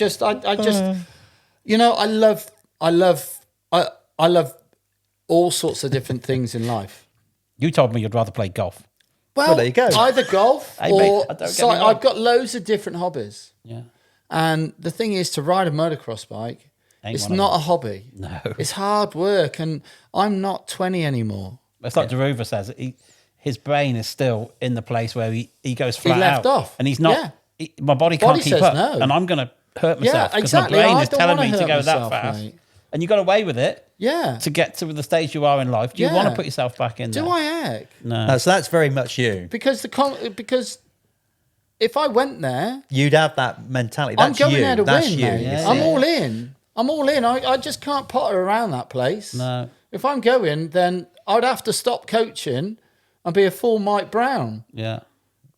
love all sorts of different things in life. You told me you'd rather play golf. Well, there you go. Either golf or I've got loads of different hobbies. Yeah. And the thing is, to ride a motocross bike, it's not a hobby. No. It's hard work, and I'm not 20 anymore. It's like Deruva says, his brain is still in the place where he goes flat He left out. off. And he's not, my body can't keep says up. no. And I'm going to hurt myself Yeah, exactly. my brain I is don't telling wanna me to hurt go myself, that fast. mate. And you got away with it to get to the stage you are in life. Do you want to put yourself back in there? Do I heck? No. So that's very much you. Because if I went there, you'd have that mentality. That's I'm going you. there to That's win, you. mate. Yeah. I'm all in. I'm all in. I just can't potter around that place. No. If I'm going, then I'd have to stop coaching and be a full Mike Brown. Yeah.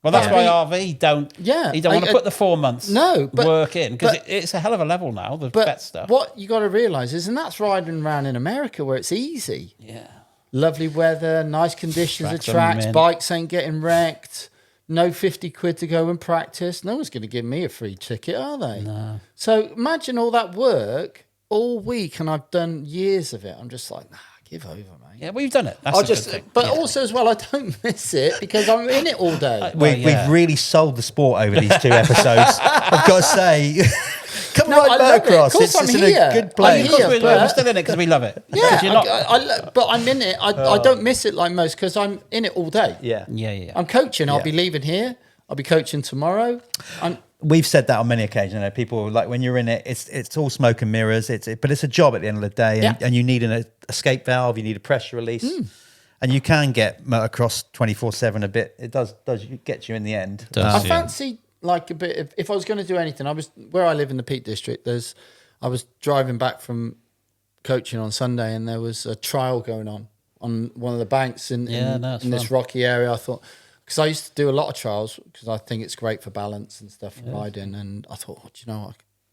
Well, that's why RV don't. Yeah, he don't want to put the 4 months. Work in because it's a hell of a level now. The vet stuff. What you got to realise is, and that's riding around in America where it's easy. Yeah. Lovely weather, nice conditions of Tracks tracks, bikes ain't getting wrecked. No 50 quid to go and practice. No one's going to give me a free ticket, are they? No. So imagine all that work all week, and I've done years of it. I'm just like, nah, give over, mate. Yeah, well, you've done it. That's good thing. But also as well, I don't miss it because I'm in it all day. We've really sold the sport over these 2 episodes. I've got to say, come on, Motocross. Of course, it's I'm in here. a good place. We're still in it because we love it. Yeah, but I'm in it. I don't miss it like most because I'm in it all day. Yeah. I'm coaching. I'll be leaving here. I'll be coaching tomorrow. We've said that on many occasions. People like when you're in it, it's all smoke and mirrors. But it's a job at the end of the day, and you need an escape valve. You need a pressure release, and you can get motocross 24/7 a bit. It does get you in the end. I fancy like a bit. If I was going to do anything, I was where I live in the Peak District. I was driving back from coaching on Sunday, and there was a trial going on one of the banks in this rocky area. I thought. Because I used to do a lot of trials because I think it's great for balance and stuff for riding. And I thought,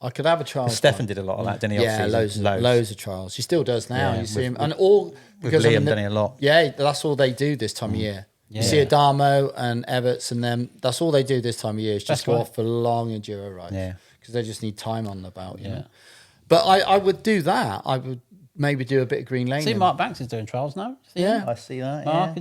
I could have a trial. Stefan did a lot of that, didn't he? Yeah, loads of trials. He still does now. You see him. And because Liam done it a lot. Yeah, that's all they do this time of year. You see Adamo and Everts and them, that's all they do this time of year is just go off for long enduro rides. Yeah. Because they just need time on the belt, you know. But I would do that. I would maybe do a bit of green lane. See, Mark Banks is doing trials now. I see that. Mark,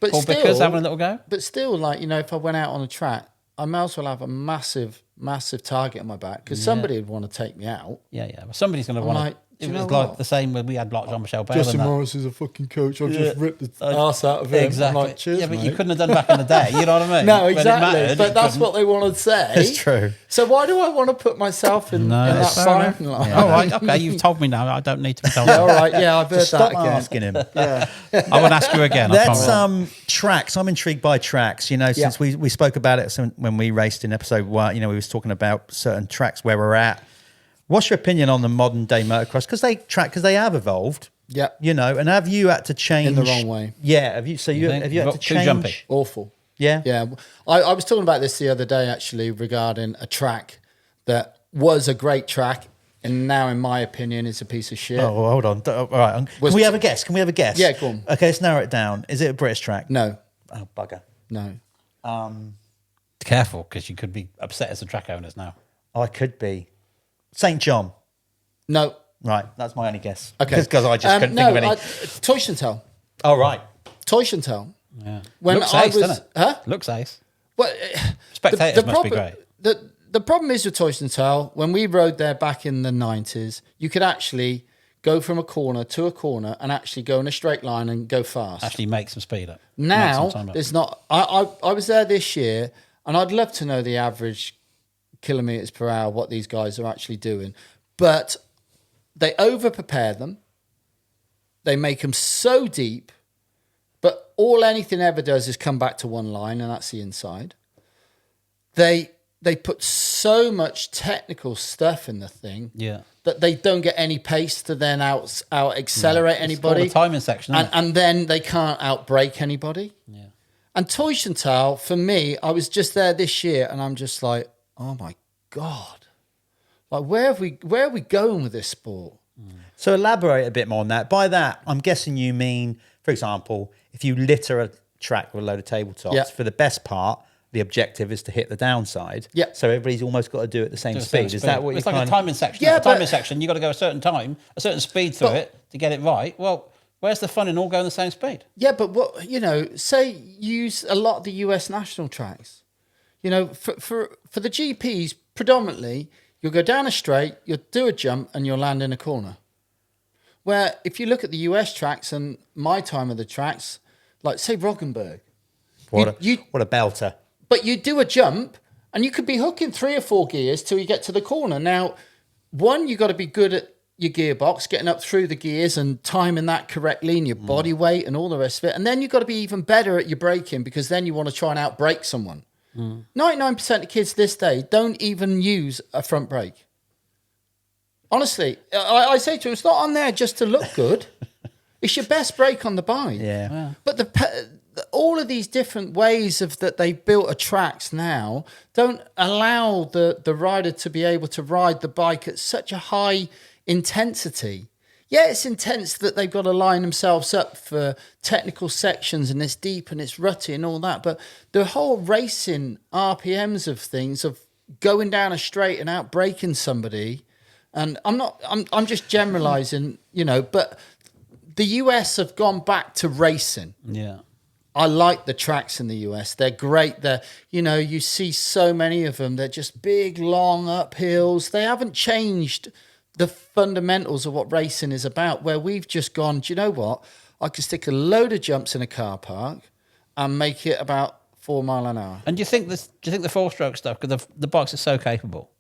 But Paul still, Bicker's having a little go. But still, if I went out on a track, I might as well have a massive massive target on my back because somebody would want to take me out. Yeah. Well, somebody's going to want to. It was like the same when we had like Jean-Michel Bale. Justin Morris is a fucking coach. I'll just rip the arse out of him. Exactly. I'm like, cheers, but mate. you couldn't have done back in the day. You know what I mean? No, exactly. But that's what they want to say. It's true. So why do I want to put myself in that firing line? All right, okay, you've told me now. I don't need to be told. All right, yeah, I've heard Stop that again. asking him. Yeah. I won't ask you again. That's tracks. I'm intrigued by tracks. You know, since we spoke about it when we raced in episode 1, you know, we was talking about certain tracks where we're at. What's your opinion on the modern day motocross? Because they have evolved. Yeah. You know, and have you had to change in the wrong way? Yeah. Have you? So you have you had to change? Jumpy. Awful. Yeah. Yeah. I was talking about this the other day actually regarding a track that was a great track and now, in my opinion, it's a piece of shit. Oh, well, hold on. All right. Can we have a guess? Yeah, go on. Okay, let's narrow it down. Is it a British track? No. Oh, bugger. No. Careful, because you could be upset as the track owners now. Oh, I could be. St. John. No. Right, that's my only guess. Okay. Because I just couldn't think of any. Toyshentel. Oh, right. Toyshentel. Yeah. When Looks I ace, was, doesn't it? huh? Looks ace. Well, Spectators must be great. The problem is with Toyshentel, when we rode there back in the 90s, you could actually go from a corner to a corner and actually go in a straight line and go fast. Actually make some speed up. Now, there's not... I was there this year, and I'd love to know the average kilometres per hour, what these guys are actually doing. But they over-prepare them. They make them so deep, but all anything ever does is come back to one line, and that's the inside. They put so much technical stuff in the thing that they don't get any pace to then out accelerate anybody. It's the timing section, and then they can't outbrake anybody. Yeah. And Toyshentel, for me, I was just there this year, and I'm just like, oh my God, like where are we going with this sport? So elaborate a bit more on that. By that, I'm guessing you mean, for example, if you litter a track with a load of tabletops, for the best part, the objective is to hit the downside. Yeah. So everybody's almost got to do it at the same speed. Is that what it's you're like a timing section? Yeah, a timing section, you've got to go a certain time, a certain speed through it to get it right. Well, where's the fun in all going the same speed? Yeah, but what, you know, say use a lot of the US national tracks. You know, for the GPs, predominantly, you'll go down a straight, you'll do a jump, and you'll land in a corner. Where if you look at the US tracks and my time of the tracks, like say Roggenburg. What a belter. But you do a jump and you could be hooking 3 or 4 gears till you get to the corner. Now, one, you've got to be good at your gearbox, getting up through the gears and timing that correctly and your body weight and all the rest of it. And then you've got to be even better at your braking because then you want to try and outbrake someone. 99% of kids this day don't even use a front brake. Honestly, I say to them, it's not on there just to look good. It's your best brake on the bike. Yeah. But all of these different ways of that they've built a tracks now don't allow the rider to be able to ride the bike at such a high intensity. Yeah, it's intense that they've got to line themselves up for technical sections and it's deep and it's rutty and all that. But the whole racing RPMs of things, of going down a straight and out braking somebody, and I'm just generalizing, you know, but the US have gone back to racing. Yeah. I like the tracks in the US. They're great. They're, you know, you see so many of them. They're just big, long uphills. They haven't changed the fundamentals of what racing is about, where we've just gone, do you know what? I could stick a load of jumps in a car park and make it about 4 miles an hour. And do you think the 4-stroke stuff, because the bikes are so capable,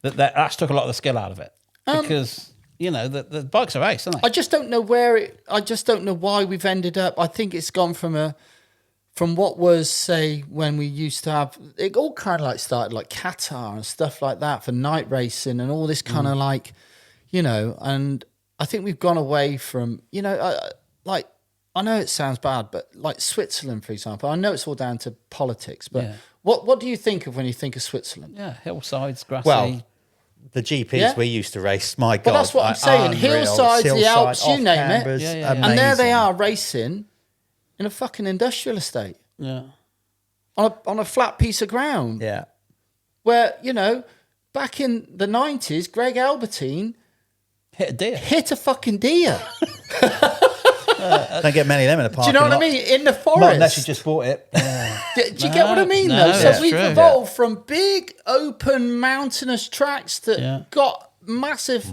that's took a lot of the skill out of it? Because, you know, the bikes are ace, aren't they? I just don't know I just don't know why we've ended up. I think it's gone from what was, say, when we used to have, it all kind of like started like Qatar and stuff like that for night racing and all this kind of like, you know, and I think we've gone away from, you know, like, I know it sounds bad, but like Switzerland, for example, I know it's all down to politics, but what do you think of when you think of Switzerland? Yeah, hillsides, grassy. Well, the GPs we used to race, my God. But that's what I'm saying. Hillsides, the Alps, you name it. And there they are racing in a fucking industrial estate. Yeah. On a flat piece of ground. Yeah. Where, you know, back in the 90s, Greg Albertine hit a deer. Hit a fucking deer. Don't get many of them in a parking Do you know lot. what I mean? In the forest. Not unless you just bought it. Do you get what I mean, though? So that's we've true. evolved from big, open, mountainous tracks that got massive,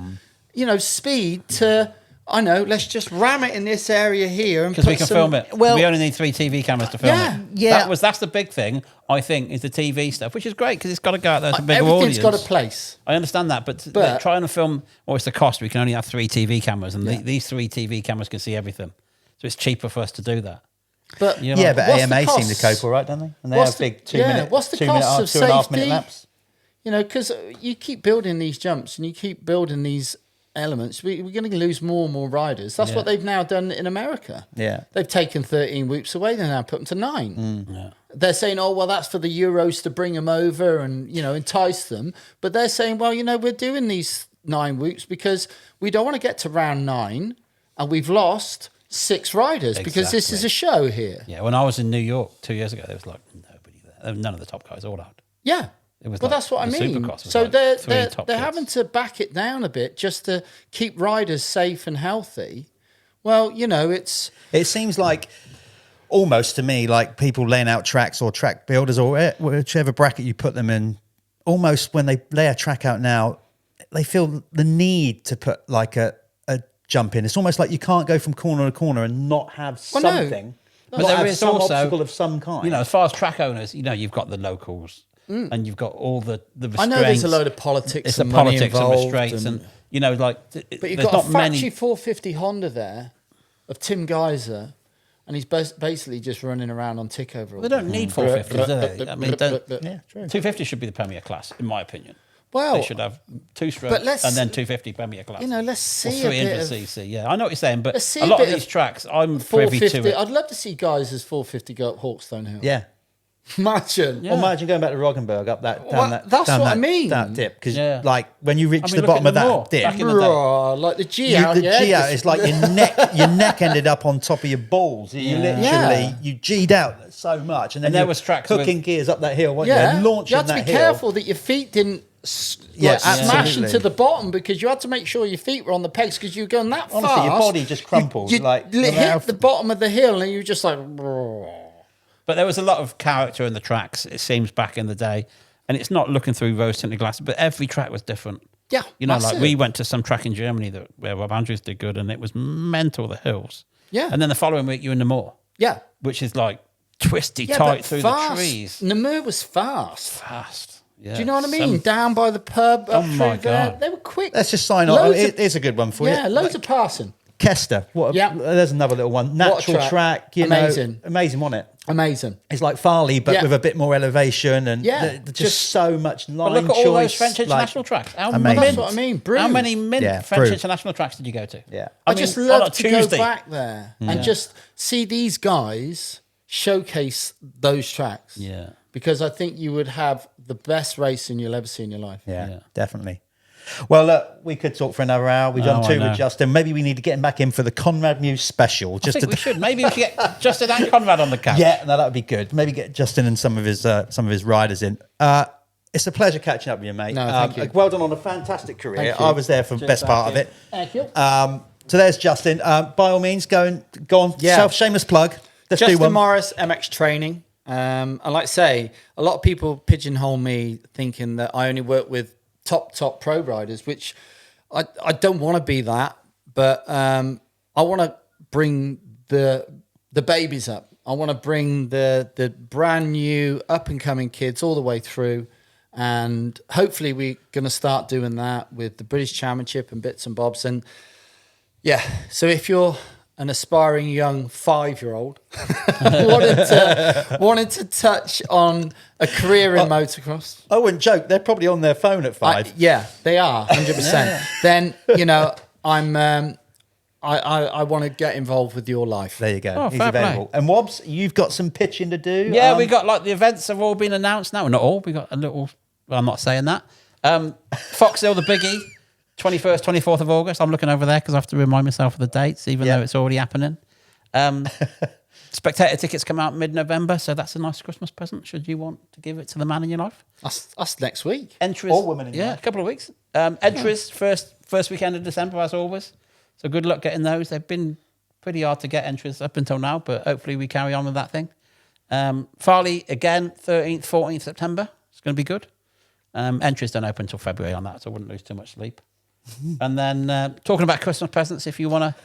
speed to, let's just ram it in this area here. Because we can film it. Well, we only need 3 TV cameras to film it. Yeah. That's the big thing, I think, is the TV stuff, which is great because it's got to go out there to a bigger everything's audience. got a place. I understand that, but trying to film, it's the cost. We can only have 3 TV cameras, and these 3 TV cameras can see everything. So it's cheaper for us to do that. But but AMA seem to cope all right, don't they? And they have big 2 minute, what's the 2 minute, cost of 2.5 minute safety? laps. Because you keep building these jumps and you keep building these elements, we're going to lose more and more riders. That's what they've now done in America. Yeah. They've taken 13 whoops away, they now put them to 9. Yeah. They're saying, that's for the Euros to bring them over and, entice them. But they're saying, we're doing these 9 whoops because we don't want to get to round 9 and we've lost 6 riders because this is a show here. Yeah, when I was in New York 2 years ago, there was like nobody there. None of the top guys all out. Yeah. It was That's what I the mean. Supercross was So like they're 3 top kids. having to back it down a bit just to keep riders safe and healthy. Well, it's... It seems like, almost to me, like people laying out tracks or track builders or whichever bracket you put them in, almost when they lay a track out now, they feel the need to put like a jump in. It's almost like you can't go from corner to corner and not have something. But Not there have is some also, obstacle of some kind. as far as track owners, you've got the locals and you've got all the restraints. I know there's a load of politics It's and the money politics and involved restraints and but you've there's got not a factory many. 450 Honda there of Tim Geyser, and he's basically just running around on tick over. They don't need 450s, do they? I mean, Yeah, true. 250 should be the Premier class, in my opinion. Well, They should have 2 strokes but let's- and then 250 Premier class. let's or see a bit of 300cc. Yeah, I know what you're saying, but Let's see a a lot of bit these of tracks, I'm privy to 450. it. I'd love to see Geysers 450 go up Hawkstone Hill. Yeah. Imagine. Well, imagine going back to Roggenburg up that down Well, that that's down what that, I mean. that dip because Yeah. like when you reach I mean, the look bottom at of the that Moor, dip, back in the day. Like the G out. the G out is like your neck ended up on top of your balls. You literally you G'd out so much, and then And there you was tracks hooking with- gears up that hill, weren't Yeah, you? And launching you had to be that hill. careful that your feet didn't smash absolutely. into the bottom because you had to make sure your feet were on the pegs because you were going that Honestly, fast. your body just crumpled, You like, hit the bottom of the hill and you were just like. But there was a lot of character in the tracks, it seems, back in the day. And it's not looking through rose-tinted glasses, but every track was different. Yeah, like massive. we went to some track in Germany where Rob Andrews did good, and it was mental, the hills. Yeah. And then the following week, you're in the Moor, Yeah. which is like twisty Yeah, tight but through fast. the trees. Namur was fast. Fast. Yeah. Do you know what I mean? Down by the pub, up through my there. God. They were quick. Let's just sign off. Loads of- It's a good one for you. Yeah, loads of passing. Kester. There's another little one. Natural track. track. Amazing. Amazing, wasn't it? Amazing. It's like Farley, but Yeah. with a bit more elevation and Yeah, just so much line But look at all those choice, French like- international tracks. How Amazing. many That's what I mean. Brew. How many French Brew. international tracks did you go to? Yeah. I mean, just on love a to Tuesday. go back there and just see these guys showcase those tracks. Yeah. Because I think you would have the best racing you'll ever see in your life. Yeah, definitely. Well, look, we could talk for another hour. We've done I 2 know. with Justin. Maybe we need to get him back in for the Conrad Muse special. I Just think we should. Maybe we should get Justin and Conrad on the couch. Yeah, no, that would be good. Maybe get Justin and some of his riders in. It's a pleasure catching up with you, mate. No, thank you. Well done on a fantastic career. Thank you. I was there for the best part of it. Thank you. So there's Justin. By all means, go on. Yeah. Shameless plug. Let's Justin do one. Morris, MX Training. And like I say, a lot of people pigeonhole me thinking that I only work with top pro riders, which I don't want to be that, but I want to bring the babies up. I want to bring the brand new up and coming kids all the way through. And hopefully we're going to start doing that with the British Championship and bits and bobs. And yeah, so if you're an aspiring young 5-year-old wanted to touch on a career in motocross. I wouldn't joke. They're probably on their phone at 5. Yeah, they are 100%. Then, I want to get involved with your life. There you go. Oh, He's fair play. available. And Wobbs, you've got some pitching to do. Yeah, we got like the events have all been announced now. Well, not all. We got a little. Well, I'm not saying that. Fox Hill, the biggie, 21st, 24th of August. I'm looking over there because I have to remind myself of the dates, even though it's already happening. Spectator tickets come out mid-November, so that's a nice Christmas present. Should you want to give it to the man in your life? That's next week. Entries, Or woman in your life. a couple of weeks. Entries first weekend of December as always. So good luck getting those. They've been pretty hard to get entries up until now, but hopefully we carry on with that thing. Farley, again, 13th, 14th September. It's going to be good. Entries don't open until February on that, so I wouldn't lose too much sleep. And then talking about Christmas presents, if you want to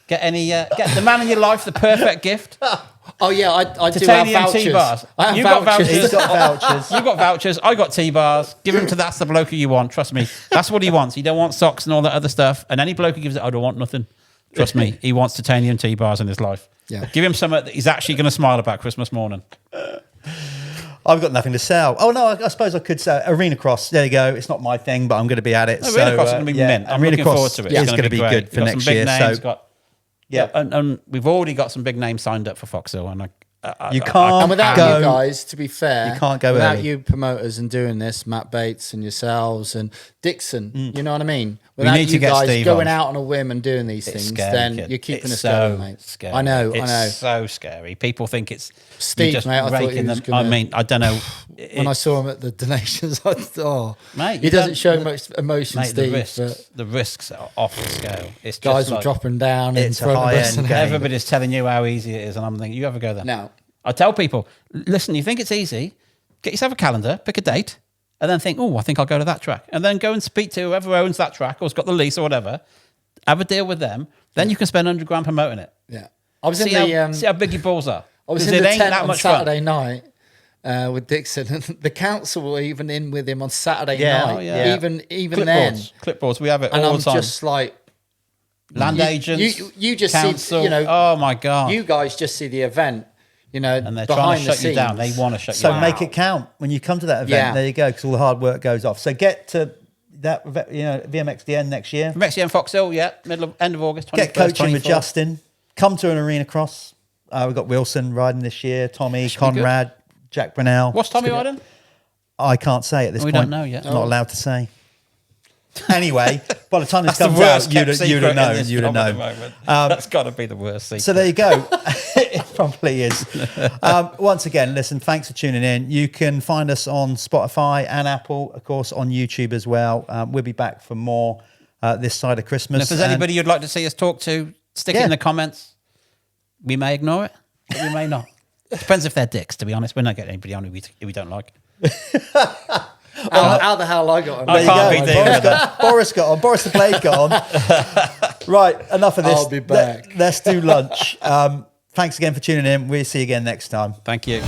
get the man in your life the perfect gift. Oh yeah, I do have Titanium vouchers. T-bars. I have You've got vouchers. vouchers. He's got vouchers. You've got vouchers. I got T-bars. Give him to that's the bloke who you want. Trust me. That's what he wants. He don't want socks and all that other stuff. And any bloke who gives it, I don't want nothing. Trust me. He wants titanium T-bars in his life. Yeah. Give him something that he's actually going to smile about Christmas morning. I've got nothing to sell. Oh no, I suppose I could sell Arena Cross. There you go. It's not my thing, but I'm going to be at it. Arena Cross is going to be mint. I'm Arena looking Cross forward to it. It's going to be great. good for Got next some big year. Names, So yeah, and we've already got some big names signed up for Foxhill, and you can't And without go. you guys, to be fair, You can't go without early. you promoters and doing this, Matt Bates and yourselves and Dixon, you know what I mean? Without need to you get guys Steve going on. out on a whim and doing these things, scary, then kid. you're keeping It's us going, mate. Scary. I know. It's so scary. People think it's Steve, you're just mate, I thought he raking was them. gonna- I mean, I don't know. When I saw him at the donations, I thought, Mate, he you doesn't don't- show much emotion, Mate, Steve. the risks are off the scale. It's just Guys were like, dropping down in It's a front of us. high-end and game. everybody's telling you how easy it is, and I'm thinking, you ever go there? No. I tell people, listen, you think it's easy? Get yourself a calendar, pick a date, and then think, oh, I think I'll go to that track, and then go and speak to whoever owns that track or has got the lease or whatever. Have a deal with them. Then you can spend $100,000 promoting it. Yeah. I was See, in the see how big your balls are. I was 'Cause in it the ain't tent that on much fun. Saturday night with Dixon, and the council were even in with him on Saturday Yeah. night. Oh, yeah. Even then, Clipboards, we have it and all I'm the time. just like, Land agents, you just council. see, you know, oh my God. you guys just see the event, you know, and they're trying behind to the shut scenes. you down. They want to shut So you down. make it count when you come to that event. Yeah. There you go, because all the hard work goes off. So get to that, VMXDN next year. Mexican Foxhill, yeah, end of August. 21st, Get coaching with 24th. Justin. Come to an Arena Cross. We've got Wilson riding this year. Tommy, Should be good. Conrad, Jack Brunel. What's Tommy riding? I can't say at this We point. don't know yet. I'm not allowed to say. Anyway, by the time this That's the comes worst out, kept you'd secret have in known. this You'd have job at the known. moment. That's got to be the worst secret. So there you go. It probably is. Once again, listen, thanks for tuning in. You can find us on Spotify and Apple, of course, on YouTube as well. We'll be back for more this side of Christmas. And if there's anybody you'd like to see us talk to, stick it Yeah. in the comments. We may ignore it, but we may not. Depends if they're dicks, to be honest. We're not getting anybody on who we don't like. How the hell I got on? I There can't you be go. there. Boris got on. Boris the Blade got on. Right, enough of this. I'll be back. Let's do lunch. Thanks again for tuning in. We'll see you again next time. Thank you.